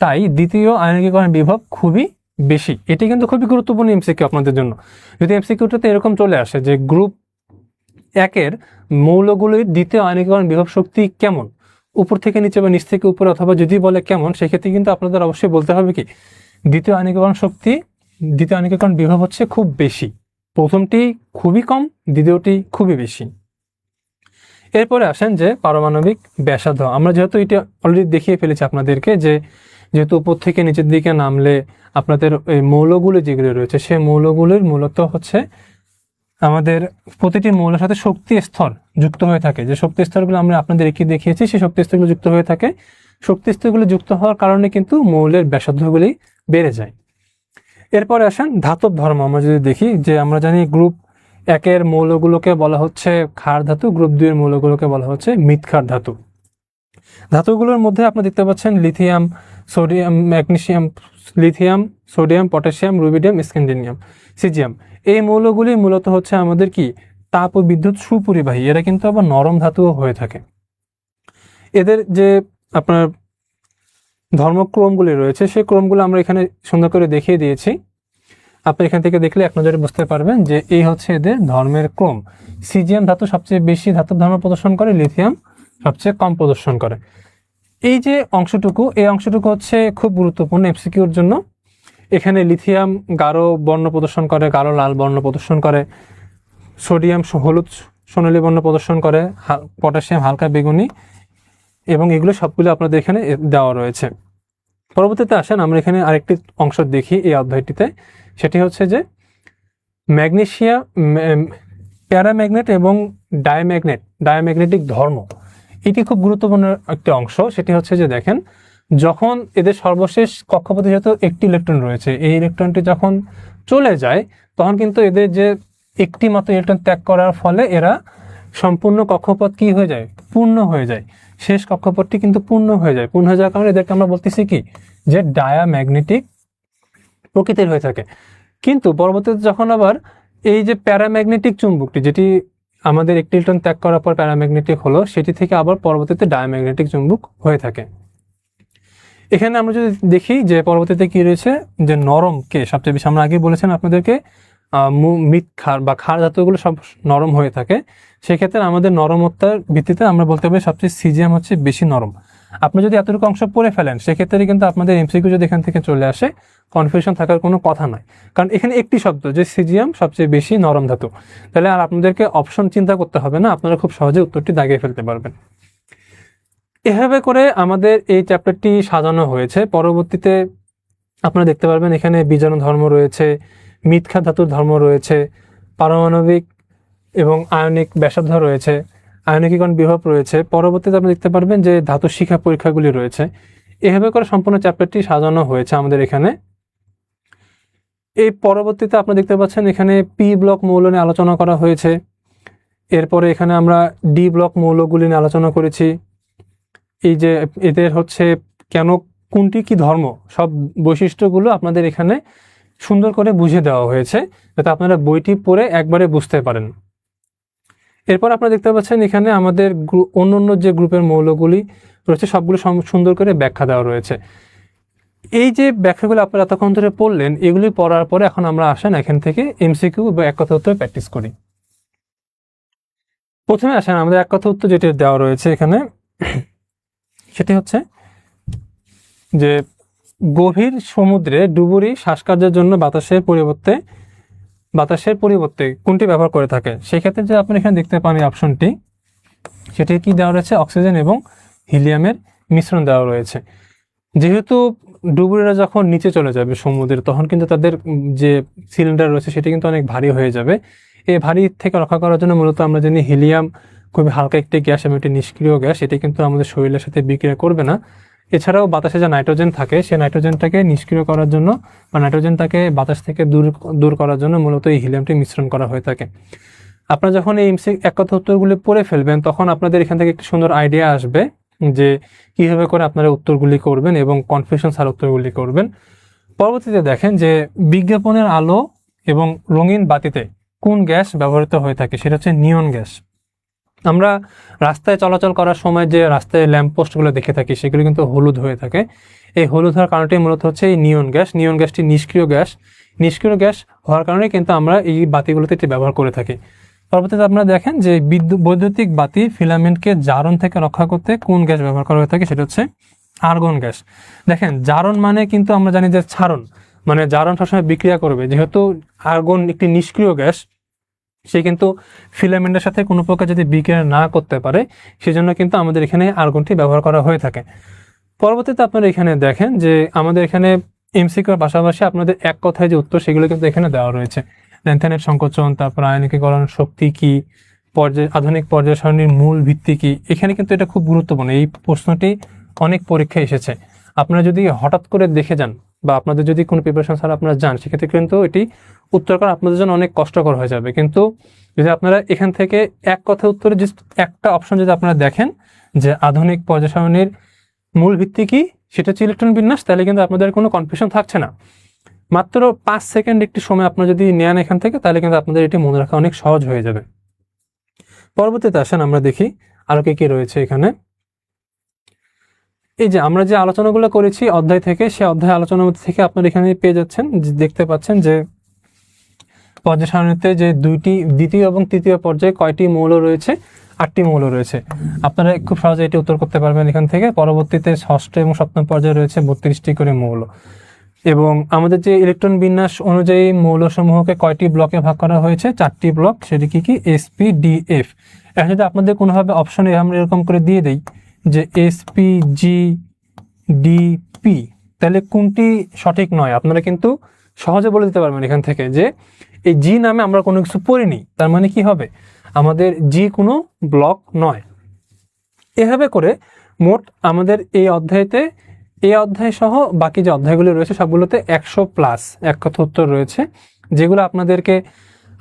তাই দ্বিতীয় আয়নিকীকরণ বিভব খুবই বেশি। এটি কিন্তু খুবই গুরুত্বপূর্ণ এমসিকিউ আপনাদের জন্য। যদি এমসিকিউটাতে এরকম চলে আসে যে গ্রুপ একের মৌলগুলির দ্বিতীয় আয়নীকরণ বিভব শক্তি কেমন, উপর থেকে নিচে বা নিচ থেকে উপরে, অথবা যদি বলে কেমন, সেক্ষেত্রে কিন্তু আপনাদের অবশ্যই বলতে হবে কি দ্বিতীয় আয়নীকরণ বিভব হচ্ছে খুব বেশি, প্রথমটি খুবই কম, দ্বিতীয়টি খুবই বেশি। এরপরে আসেন যে পারমাণবিক ব্যাসার্ধ। আমরা যেহেতু এটা অলরেডি দেখিয়ে ফেলেছি আপনাদেরকে যে যেহেতু উপর থেকে নিচের দিকে নামলে আপনাদের এই মৌলগুলি যেগুলি রয়েছে সেই মৌলগুলির মূলত হচ্ছে আমাদের প্রতিটি মৌলের সাথে শক্তি স্তর যুক্ত হয়ে থাকে। যে শক্তি স্তরগুলো আমরা আপনাদের এঁকে দেখিয়েছি সেই শক্তি স্তরগুলো যুক্ত হয়ে থাকে। শক্তি স্তরগুলো যুক্ত হওয়ার কারণে কিন্তু মৌলের ব্যাসার্ধগুলি বেড়ে যায়। এরপরে আসেন ধাতব ধর্ম। আমরা যদি দেখি যে আমরা জানি গ্রুপ 1 মৌলগুলোকে বলা হচ্ছে ক্ষার ধাতু, গ্রুপ 2 মৌলগুলোকে বলা হচ্ছে মৃৎক্ষার ধাতু। ধাতুগুলোর মধ্যে আপনি দেখতে পাচ্ছেন lithium, sodium, magnesium, sodium, potassium, rubidium, scandium, caesium. এই মৌলগুলি মূলত হচ্ছে আমাদের কি তাপ ও বিদ্যুৎ সুপরিবাহী। এরা কিন্তু আবার নরম ধাতুও হয়ে থাকে। এদের যে আপনার ধর্মক্রমগুলি রয়েছে সেই ক্রমগুলো আমরা এখানে সুন্দর করে দেখিয়ে দিয়েছি। আপনি এখান থেকে দেখলে এক নজরে বুঝতে পারবেন যে এই হচ্ছে এদের ধর্মের ক্রম। সিজিয়াম ধাতু সবচেয়ে বেশি ধাতব ধর্ম প্রদর্শন করে, লিথিয়াম সবচেয়ে কম প্রদর্শন করে। এই যে অংশটুকু, এই অংশটুকু হচ্ছে খুব গুরুত্বপূর্ণ এমসিকিউর জন্য। এখানে লিথিয়াম গাঢ় বর্ণ প্রদর্শন করে, গাঢ় লাল বর্ণ প্রদর্শন করে, সোডিয়াম হলুদ সোনালী বর্ণ প্রদর্শন করে, পটাশিয়াম হালকা বেগুনি, এবং এগুলো সবগুলো আপনাদের এখানে দেওয়া রয়েছে। পরবর্তীতে আসেন আমরা এখানে আরেকটি অংশ দেখি এই অধ্যায়টিতে, সেটি হচ্ছে যে ম্যাগনেসিয়াম, প্যারাম্যাগনেট এবং ডায়াম্যাগনেটিক ধর্ম। এটি খুব গুরুত্বপূর্ণ একটি অংশ। সেটি হচ্ছে যে দেখেন, যখন এদের সর্বশেষ কক্ষপথে যেহেতু একটি ইলেকট্রন রয়েছে, এই ইলেকট্রনটি যখন চলে যায় তখন কিন্তু এদের যে একটি মাত্র ইলেকট্রন ত্যাগ করার ফলে এরা সম্পূর্ণ কক্ষপথ কি হয়ে যায়, পূর্ণ হয়ে যায়। শেষ কক্ষপথটি কিন্তু পূর্ণ হয়ে যায়। পূর্ণ হয়ে যাওয়ার কারণে এদেরকে আমরা বলতেছি কি যে ডায়াম্যাগনেটিক প্রকৃতির হয়ে থাকে। কিন্তু পরবর্তীতে যখন আবার এই যে প্যারাম্যাগনেটিক চুম্বকটি, যেটি আমাদের একটি ইলেকট্রন ত্যাগ করার পর প্যারাম্যাগনেটিক হলো, সেটি থেকে আবার পরবর্তীতে ডায়াম্যাগনেটিক চুম্বক হয়ে থাকে। এখানে আমরা যদি দেখি যে পরবর্তীতে কি রয়েছে, যে নরম কে সবচেয়ে বেশি, আমরা আগে বলেছেন আপনাদেরকে ক্ষার বা ক্ষার ধাতুগুলো সব নরম হয়ে থাকে। সেক্ষেত্রে আমাদের নরমতার ভিত্তিতে আমরা বলতে পারি সবচেয়ে সিজিয়াম হচ্ছে বেশি নরম। আপনি যদি এতটুকু অংশ পড়ে ফেলেন সেক্ষেত্রে কিন্তু আপনাদের এমসিকিউ যদি এখান থেকে চলে আসে, কনফিউশন থাকার কোনো কথা নয়। কারণ এখানে একটি শব্দ যে সিজিয়াম সবচেয়ে বেশি নরম ধাতু, তাহলে আর আপনাদেরকে অপশন চিন্তা করতে হবে না, আপনারা খুব সহজে উত্তরটি দাগিয়ে ফেলতে পারবেন। এভাবে করে আমাদের এই চ্যাপ্টারটি সাজানো হয়েছে। পরবর্তীতে আপনারা দেখতে পারবেন এখানে বীজাণু ধর্ম রয়েছে, মৃৎক্ষার ধাতুর ধর্ম রয়েছে, পারমাণবিক এবং আয়নিক ব্যাসার্ধ রয়েছে, আয়নিকীকরণ বিভব রয়েছে। পরবর্তীতে আপনি দেখতে পারবেন যে ধাতু শিখা পরীক্ষাগুলি রয়েছে। এভাবে করে সম্পূর্ণ চ্যাপ্টারটি সাজানো হয়েছে আমাদের এখানে। এই পরবর্তীতে আপনি দেখতে পাচ্ছেন এখানে পি ব্লক মৌল নিয়ে আলোচনা করা হয়েছে। এরপরে এখানে আমরা ডি ব্লক মৌলগুলি নিয়ে আলোচনা করেছি। এই যে এদের হচ্ছে কেন কোনটি কি ধর্ম, সব বৈশিষ্ট্যগুলো আপনাদের এখানে সুন্দর করে বুঝিয়ে দেওয়া হয়েছে, যাতে আপনারা বইটি পড়ে একবারে বুঝতে পারেন। এরপর আপনারা দেখতে পাচ্ছেন এখানে আমাদের অন্য যে গ্রুপের মৌলগুলি রয়েছে সবগুলো সুন্দর করে ব্যাখ্যা দেওয়া রয়েছে। এই যে ব্যাখ্যাগুলো আপনারা এতক্ষণ ধরে পড়লেন, এগুলি পড়ার পরে এখন আমরা আসেন এখান থেকে এমসিকিউ বা এক কথা উত্তর প্র্যাকটিস করি। প্রথমে আসেন আমাদের এক কথা উত্তর যেটি দেওয়া রয়েছে এখানে, সেটি হচ্ছে যে গভীর সমুদ্রে ডুবুরি শ্বাসকার্যের জন্য বাতাসের পরিবর্তে কোনটি ব্যবহার করে থাকে। সেই ক্ষেত্রে যে আপনি এখানে দেখতে পান এই অপশনটি, সেটি কি দেওয়া রয়েছে, অক্সিজেন এবং হিলিয়ামের মিশ্রণ দেওয়া রয়েছে। যেহেতু ডুবুরিরা যখন নিচে চলে যাবে সমুদ্রে, তখন কিন্তু তাদের যে সিলিন্ডার রয়েছে সেটি কিন্তু অনেক ভারী হয়ে যাবে। এই ভারী থেকে রক্ষা করার জন্য মূলত আমরা জানি হিলিয়াম খুবই হালকা একটি গ্যাস এবং একটি নিষ্ক্রিয় গ্যাস, এটি কিন্তু আমাদের শরীরের সাথে বিক্রিয়া করবে না। এছাড়াও বাতাসে যে নাইট্রোজেন থাকে, সেই নাইট্রোজেনটাকে নিষ্ক্রিয় করার জন্য বা নাইট্রোজেনটাকে বাতাস থেকে দূর করার জন্য মূলত এই হিলিয়ামটি মিশ্রণ করা হয়ে থাকে। আপনারা যখন এই এক কথা উত্তরগুলি পড়ে ফেলবেন, তখন আপনাদের এখান থেকে একটি সুন্দর আইডিয়া আসবে যে কিভাবে করে আপনারা উত্তরগুলি করবেন এবং কনফিউশন ছাড়া উত্তরগুলি করবেন। পরবর্তীতে দেখেন যে বিজ্ঞাপনের আলো এবং রঙিন বাতিতে কোন গ্যাস ব্যবহৃত হয়ে থাকে, সেটা হচ্ছে নিয়ন গ্যাস। আমরা রাস্তায় চলাচল করার সময় যে রাস্তায় ল্যাম্পপোস্টগুলো দেখে থাকি সেগুলো কিন্তু হলুদ হয়ে থাকে। এই হলুদ হওয়ার কারণটি মূলত হচ্ছে এই নিয়ন গ্যাস। নিয়ন গ্যাসটি নিষ্ক্রিয় গ্যাস হওয়ার কারণে কিন্তু আমরা এই বাতিগুলোতে এটি ব্যবহার করে থাকি। পরবর্তীতে আপনারা দেখেন যে বৈদ্যুতিক বাতি ফিলামেন্টকে জারণ থেকে রক্ষা করতে কোন গ্যাস ব্যবহার করা হয়ে থাকে, সেটা হচ্ছে আর্গন গ্যাস। দেখেন জারণ মানে কিন্তু আমরা জানি যে ছাড়ন, মানে জারণ সবসময় বিক্রিয়া করবে, যেহেতু আর্গন একটি নিষ্ক্রিয় গ্যাস, সে কিন্তু ফিলামেন্টের সাথে কোনো প্রকার যদি বিক্রিয়া না করতে পারে, সেজন্য কিন্তু আমাদের এখানে আর্গনটি ব্যবহার করা হয়ে থাকে। পরবর্তীতে আপনারা এখানে দেখেন যে আমাদের এখানে এমসিকিউর পাশাপাশি আপনাদের এক কথায় যে উত্তর সেগুলো কিন্তু এখানে দেওয়া রয়েছে। ল্যান্থানের সংকোচন, তারপর আয়নিকীকরণ শক্তি কি, আধুনিক পর্যায় সারণীর মূল ভিত্তি কি, এখানে কিন্তু এটা খুব গুরুত্বপূর্ণ। এই প্রশ্নটি অনেক পরীক্ষায় এসেছে। আপনারা যদি হঠাৎ করে দেখে যান বা আপনাদের যদি কোনো প্রিপারেশন ছাড়া আপনারা যান, সেক্ষেত্রে কিন্তু এটি উত্তর করা আপনাদের জন্য অনেক কষ্টকর হয়ে যাবে। কিন্তু যদি আপনারা এখান থেকে এক কথা উত্তরে জাস্ট একটা অপশন যদি আপনারা দেখেন যে আধুনিক পর্যায় সারণীর মূল ভিত্তি কি, সেটা হচ্ছে ইলেকট্রন বিন্যাস, তাহলে কিন্তু আপনাদের কোনো কনফিউশন থাকছে না। মাত্র 5 সেকেন্ড একটি সময় আপনারা যদি নেন এখান থেকে, তাহলে কিন্তু আপনাদের এটি মনে রাখা অনেক সহজ হয়ে যাবে। পরবর্তীতে আসেন আমরা দেখি আরো কি কি রয়েছে এখানে। এই যে আমরা যে আলোচনাগুলো করেছি অধ্যায় থেকে, সে অধ্যায় আলোচনার মধ্যে থেকে আপনারা এখানে পেয়ে যাচ্ছেন, দেখতে পাচ্ছেন যে পর্যায় সারণীতে যে দ্বিতীয় এবং তৃতীয় পর্যায়ে কয়টি মৌল রয়েছে, 8টি মৌল রয়েছে। আপনারা খুব সহজে এটি উত্তর করতে পারবেন এখান থেকে। পরবর্তীতে ষষ্ঠ এবং সপ্তম পর্যায়ে রয়েছে 32টি করে মৌল। এবং আমাদের যে ইলেকট্রন বিন্যাস অনুযায়ী মৌলসমূহকে কয়টি ব্লকে ভাগ করা হয়েছে, 4টি ব্লক। সেটি কি কি, SPDF। এখন যদি আপনাদের কোনোভাবে অপশনে আমরা এরকম করে দিয়ে দেই যে SPGDP, তাহলে কোনটি সঠিক নয় আপনারা কিন্তু সহজে বলে দিতে পারবেন এখান থেকে যে এই জি নামে আমরা কোনো কিছু পড়িনি, তার মানে কি হবে, আমাদের জি কোনো ব্লক নয়। এভাবে করে মোট আমাদের এই অধ্যায়তে, এই অধ্যায় সহ বাকি যে অধ্যায়গুলো রয়েছে সবগুলোতে 100+ এক কথা উত্তর রয়েছে, যেগুলো আপনাদেরকে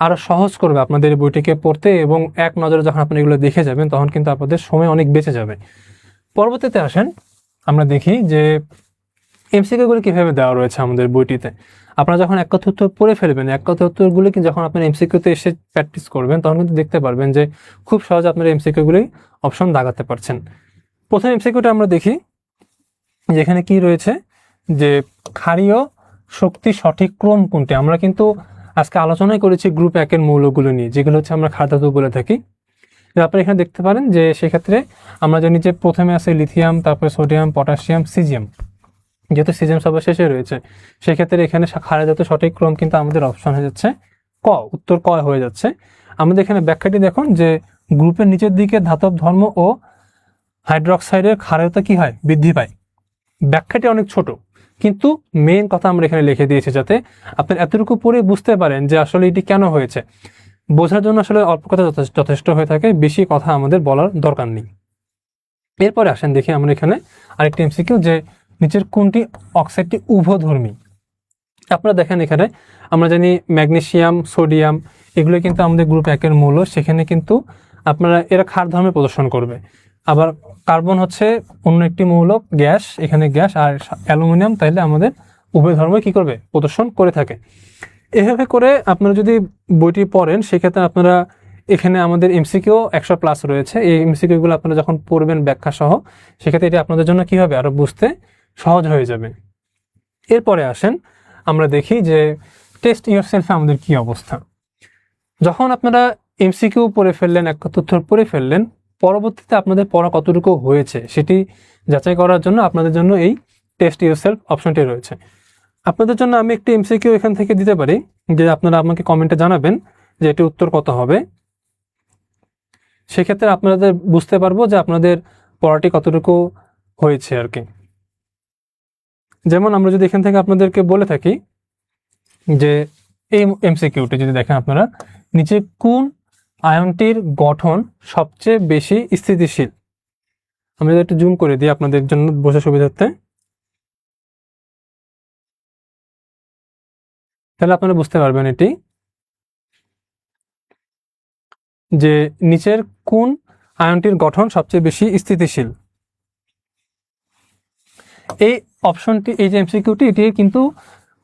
আরো সহজ করবে আপনাদের বইটিকে পড়তে, এবং এক নজরে যখন আপনি এগুলো দেখে যাবেন তখন কিন্তু আপনাদের সময় অনেক বেঁচে যাবে। পরবর্তীতে আসেন আমরা দেখি যে এমসিকিউগুলো কিভাবে দেওয়া রয়েছে আমাদের বইটিতে। আপনারা যখন এক কথা উত্তর পড়ে ফেলবেন, এক কথা উত্তরগুলো কিন্তু যখন আপনার এমসিকিউতে এসে প্র্যাকটিস করবেন, তখন কিন্তু দেখতে পারবেন যে খুব সহজে আপনারা এমসিকিউগুলি অপশন দাগাতে পারছেন। প্রথম এমসিকিউটা আমরা দেখি, যেখানে কি রয়েছে যে ক্ষারীয় শক্তি সঠিক ক্রম কোনটি। আমরা কিন্তু আজকে আলোচনাই করেছি গ্রুপ 1-এর মৌলগুলো নিয়ে, যেগুলো হচ্ছে আমরা ক্ষার ধাতু বলে থাকি। আপনারা এখানে দেখতে পারেন যে সেক্ষেত্রে আমরা জানি যে প্রথমে আছে লিথিয়াম, তারপরে সোডিয়াম, পটাশিয়াম, সিজিয়াম। যেহেতু সিজিয়াম সবার শেষে রয়েছে, সেক্ষেত্রে এখানে ক্ষারের ধাতু সঠিক ক্রম কিন্তু আমাদের অপশন হয়ে যাচ্ছে ক, উত্তর ক হয়ে যাচ্ছে। আমাদের এখানে ব্যাখ্যাটি দেখুন যে গ্রুপের নিচের দিকে ধাতব ধর্ম ও হাইড্রোক্সাইডের ক্ষারীয়তা কি হয়, বৃদ্ধি পায়। ব্যাখ্যাটি অনেক ছোট, কিন্তু মেইন কথা আমরা এখানে লিখে দিয়েছি যাতে আপনি এতটুকু পড়ে বুঝতে পারেন যে আসলে এটি কেন হয়েছে। বোঝার জন্য আসলে অল্প কথা যথেষ্ট হয়ে থাকে, বেশি কথা আমাদের বলার দরকার নেই। এরপরে আসেন দেখি আমরা এখানে আরেকটি এমসিকিউ, যে নিচের কোনটি অক্সাইডটি উভধর্মী। আপনারা দেখেন এখানে আমরা জানি ম্যাগনেসিয়াম, সোডিয়াম এগুলো কিন্তু আমাদের গ্রুপ 1-এর মৌল, সেখানে কিন্তু আপনারা এরা ক্ষার ধর্মে প্রদর্শন করবে। আবার কার্বন হচ্ছে অন্য একটি মৌল, গ্যাস, এখানে গ্যাস, আর অ্যালুমিনিয়াম তাইলে আমাদের উভয় ধর্ম কি করবে, প্রদর্শন করে থাকে। এভাবে করে আপনারা যদি বইটি পড়েন, সেক্ষেত্রে আপনারা এখানে আমাদের এমসিকিউ 100+ রয়েছে। এই এমসিকিউগুলো আপনারা যখন পড়বেন ব্যাখ্যা সহ, সেক্ষেত্রে এটি আপনাদের জন্য কি হবে, আরো বুঝতে সহজ হয়ে যাবে। এরপরে আসেন আমরা দেখি যে টেস্ট ইয়োরসেলফে আমাদের কি অবস্থা। যখন আপনারা এমসিকিউ পড়ে ফেললেন, এক কথা উত্তর পড়ে ফেললেন, পরবর্তীতে আপনাদের পড়া কতটুকু হয়েছে সেটি যাচাই করার জন্য আপনাদের জন্য এই টেস্ট ইয়োরসেলফ অপশনটি রয়েছে। আপনাদের জন্য আমি একটি এমসিকিউ এখান থেকে দিতে পারি, যে আপনারা আমাকে কমেন্টে জানাবেন যে এটি উত্তর কত হবে। সেক্ষেত্রে আপনাদের বুঝতে পারবো যে আপনাদের পড়াটি কতটুকু হয়েছে আর কি। যেমন আমরা যদি এখান থেকে আপনাদেরকে বলে থাকি যে এই এমসিকিউটি যদি দেখেন আপনারা, নিচে কোন আয়নটির গঠন সবচেয়ে বেশি স্থিতিশীল। আমি যদি একটু জুম করে দিই আপনাদের জন্য বোঝার সুবিধার্থে, তাহলে আপনারা বুঝতে পারবেন এটি, যে নিচের কোন আয়নটির গঠন সবচেয়ে বেশি স্থিতিশীল। এই অপশনটি, এই যে এমসিকিউটি, এটি কিন্তু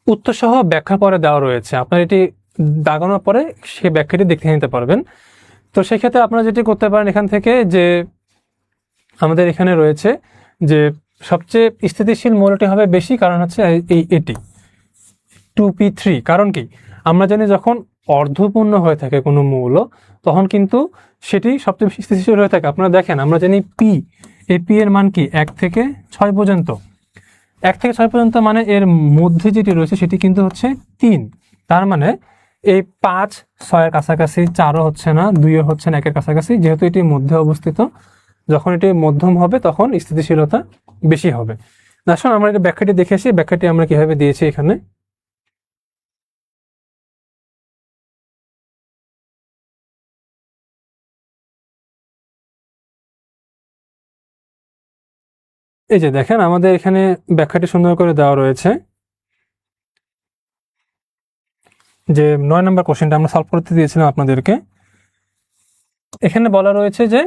উত্তর সহ ব্যাখ্যা পরে দেওয়া রয়েছে। আপনার এটি দাগানোর পরে সেই ব্যাখ্যাটি দেখে নিতে পারবেন। তো সেক্ষেত্রে আপনারা যেটি করতে পারেন এখান থেকে, যে আমাদের এখানে রয়েছে যে সবচেয়ে স্থিতিশীল মৌলটি হবে বেশি, কারণ হচ্ছে এটি 2p3। কারণ কি, আমরা জানি যখন অর্ধপূর্ণ হয়ে থাকে কোনো মৌল, তখন কিন্তু সেটি সবচেয়ে বেশি স্থিতিশীল হয়ে থাকে। আপনারা দেখেন, আমরা জানি পি, এই পি এর মান কি 1 থেকে 6 পর্যন্ত। 1 থেকে 6 পর্যন্ত মানে এর মধ্যে যেটি রয়েছে সেটি কিন্তু হচ্ছে 3। তার মানে এই 5 6 এর কাছাকাছি, 4ও হচ্ছে না, 2ও হচ্ছে না 1 এর কাছাকাছি, যেহেতু এটি মধ্যে অবস্থিত, যখন এটি মধ্যম হবে তখন স্থিতিশীলতা বেশি হবে। আসুন আমরা এটা ব্যাখ্যাটি দেখে আসি, ব্যাখ্যাটি আমরা কিভাবে দিয়েছি এখানে। এই যে দেখেন, আমাদের এখানে ব্যাখ্যাটি সুন্দর করে দেওয়া রয়েছে। যে 9 নম্বর কোশ্চেনটা আমরা সলভ করতে দিয়েছিলাম আপনাদেরকে, এখানে বলা রয়েছে যে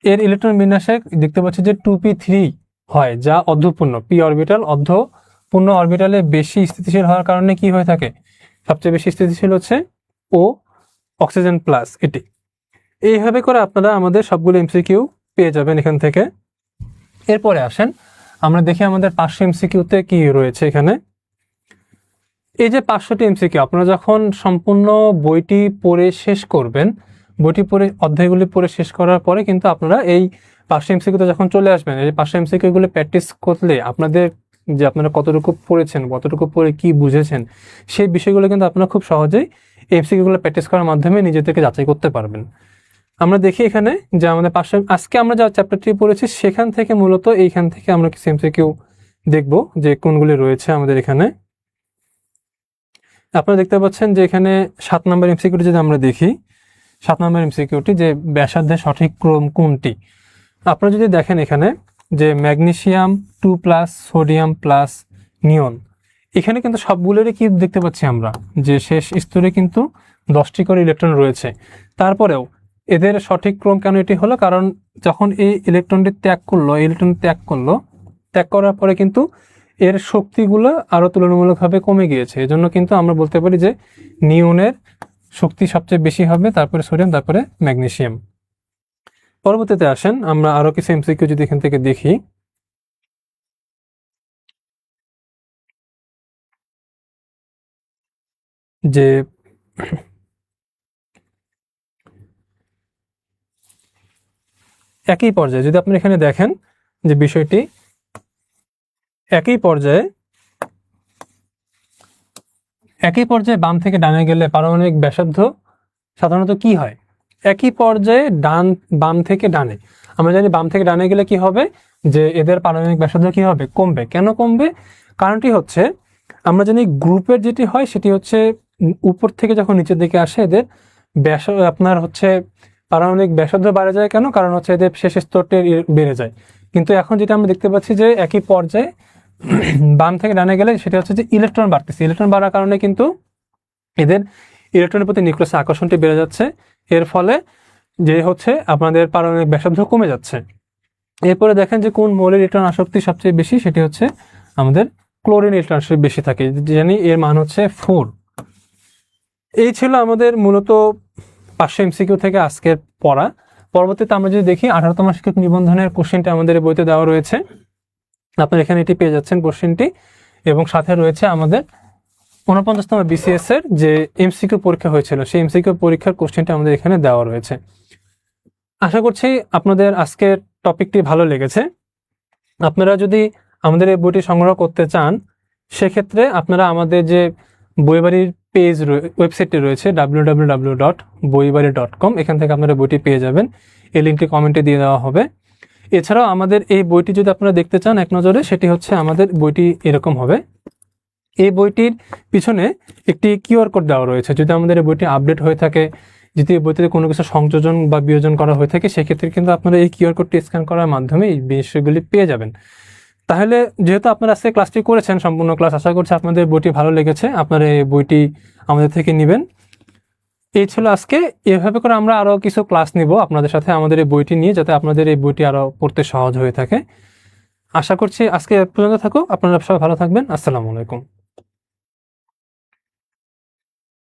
এর ইলেকট্রন বিন্যাসে দেখতে পাচ্ছি যে 2p3 হয়, যা অর্ধপূর্ণ। পি অরবিটাল অর্ধপূর্ণ অরবিটালে বেশি স্থিতিশীল হওয়ার কারণে কি হয়ে থাকে, সবচেয়ে বেশি স্থিতিশীল হচ্ছে ও অক্সিজেন প্লাস এটি। এইভাবে করে আপনারা আমাদের সবগুলো এমসিকিউ পেয়ে যাবেন এখান থেকে। এরপরে আসেন আমরা দেখি আমাদের 500 এমসিকিউতে কি রয়েছে এখানে। এই যে 500টি এমসিকিউ, আপনারা যখন সম্পূর্ণ বইটি পড়ে শেষ করবেন, বইটি পড়ে অধ্যায়গুলি পড়ে শেষ করার পরে কিন্তু আপনারা এই 500 এমসিকিউতে যখন চলে আসবেন, এই 500 এমসিকিউগুলো প্র্যাকটিস করলে আপনাদের যে আপনারা কতটুকু পড়েছেন, কতটুকু পড়ে কি বুঝেছেন, সেই বিষয়গুলো কিন্তু আপনারা খুব সহজেই এমসিকিউগুলো প্র্যাকটিস করার মাধ্যমে নিজেদেরকে যাচাই করতে পারবেন। আমরা দেখি এখানে যে আমাদের 500 আজকে আমরা যা চ্যাপ্টারটি পড়েছি সেখান থেকে মূলত এইখান থেকে আমরা কিছু এমসিকিউ দেখব যে কোনগুলি রয়েছে আমাদের এখানে। আপনারা দেখতে পাচ্ছেন যে এখানে 7 নম্বর এমসিকিউটি যদি আমরা দেখি, 7 নম্বর এমসিকিউটি যে ব্যাসার্ধের সঠিক ক্রম কোনটি। আপনারা যদি দেখেন এখানে যে ম্যাগনেসিয়াম 2+, সোডিয়াম প্লাস নিয়ন, এখানে কিন্তু সবগুলোরই কি দেখতে পাচ্ছি আমরা যে শেষ স্তরে কিন্তু 10টি করে ইলেকট্রন রয়েছে। তারপরেও এদের সঠিক ক্রম কেন এটি হলো, কারণ যখন এই ইলেকট্রনটি ত্যাগ করলো, ত্যাগ করার পরে কিন্তু এর শক্তিগুলো আরো তুলনামূলকভাবে কমে গিয়েছে। এজন্য কিন্তু আমরা বলতে পারি যে নিয়নের শক্তি সবচেয়ে বেশি হবে, তারপরে সোডিয়াম, তারপরে ম্যাগনেসিয়াম। পরবর্তীতে আসেন আমরা আরো কিছু এমসিকিউ যদি এখান থেকে দেখি। যে একই পর্যায়ে যদি আপনি এখানে দেখেন যে বিষয়টি একই পর্যায়ে বাম থেকে ডানে গেলে পারমাণবিক ব্যাসার্ধ সাধারণত কি হয়, একই পর্যায়ে বাম থেকে ডানে, আমরা জানি বাম থেকে ডানে গেলে কি হবে, যে এদের পারমাণবিক ব্যাসার্ধ কি হবে, কমবে। কেন কমবে, কারণটি হচ্ছে আমরা জানি গ্রুপের যেটি হয় সেটি হচ্ছে উপর থেকে যখন নিচের দিকে আসে এদের আপনার হচ্ছে পারমাণবিক ব্যাসার্ধ বাড়ে যায়। কেন, কারণ হচ্ছে এদের শেষ স্তরটি বেড়ে যায়। কিন্তু এখন যেটা আমরা দেখতে পাচ্ছি যে একই পর্যায়ে বাম থেকে ডানে গেলে সেটা হচ্ছে যে ইলেকট্রন বাড়তেছে। ইলেকট্রন বাড়ার কারণে কিন্তু এদের ইলেকট্রনের প্রতি নিউক্লিয়াসের আকর্ষণটি বেড়ে যাচ্ছে, এর ফলে যে হচ্ছে আপনাদের পারমাণবিক ব্যাসার্ধ কমে যাচ্ছে। এরপরে দেখেন যে কোন মৌলের ইলেকট্রন আসক্তি সবচেয়ে বেশি, সেটি হচ্ছে আমাদের ক্লোরিন ইলেকট্রন আসক্তি বেশি থাকে, জানি এর মান হচ্ছে 4। এই ছিল আমাদের মূলত 500 এমসিকিউ থেকে আজকের পড়া। পরবর্তীতে আমরা যদি দেখি 18তম শিক্ষক নিবন্ধনের কোশ্চেনটা আমাদের বইতে দেওয়া রয়েছে, আপনারা এখানে এটি পেয়ে যাচ্ছেন কোশ্চেনটি, এবং সাথে রয়েছে আমাদের 49তম বিসিএস এর যে এমসিকিউ পরীক্ষা হয়েছিল সেই এমসিকিউ পরীক্ষার কোশ্চেনটা আমাদের এখানে দেওয়া রয়েছে। আশা করছি আপনাদের আজকের টপিকটি ভালো লেগেছে। আপনারা যদি আমাদের এই বইটি সংগ্রহ করতে চান সেক্ষেত্রে আপনারা আমাদের যে বইবাড়ির ওয়েবসাইটটি রয়েছে www.boibari.com, এখান থেকে আপনারা বইটি পেয়ে যাবেন। এই লিঙ্কটি কমেন্টে দিয়ে দেওয়া হবে। এছাড়াও আমাদের এই বইটি যদি আপনারা দেখতে চান এক নজরে, সেটি হচ্ছে আমাদের বইটি এরকম হবে। এই বইটির পিছনে একটি কিউআর কোড দেওয়া রয়েছে। যদি আমাদের এই বইটি আপডেট হয়ে থাকে, যদি এই বইটিতে কোনো কিছু সংযোজন বা বিয়োজন করা হয়ে থাকে, সেক্ষেত্রে কিন্তু আপনারা এই কিউআর কোডটি স্ক্যান করার মাধ্যমে এই বিষয়গুলি পেয়ে যাবেন। তাহলে যেহেতু আপনারা আজকে ক্লাসটি করেছেন সম্পূর্ণ ক্লাস, আশা করছি আপনাদের বইটি ভালো লেগেছে, আপনারা এই বইটি আমাদের থেকে নেবেন। এই ছিল আজকে। এভাবে করে আমরা আরও কিছু ক্লাস নিব আপনাদের সাথে আমাদের এই বইটি নিয়ে, যাতে আপনাদের এই বইটি আরও পড়তে সহজ হয়ে থাকে। আশা করছি আজকে পর্যন্ত থাকুক। আপনারা সবাই ভালো থাকবেন। আসসালামু আলাইকুম।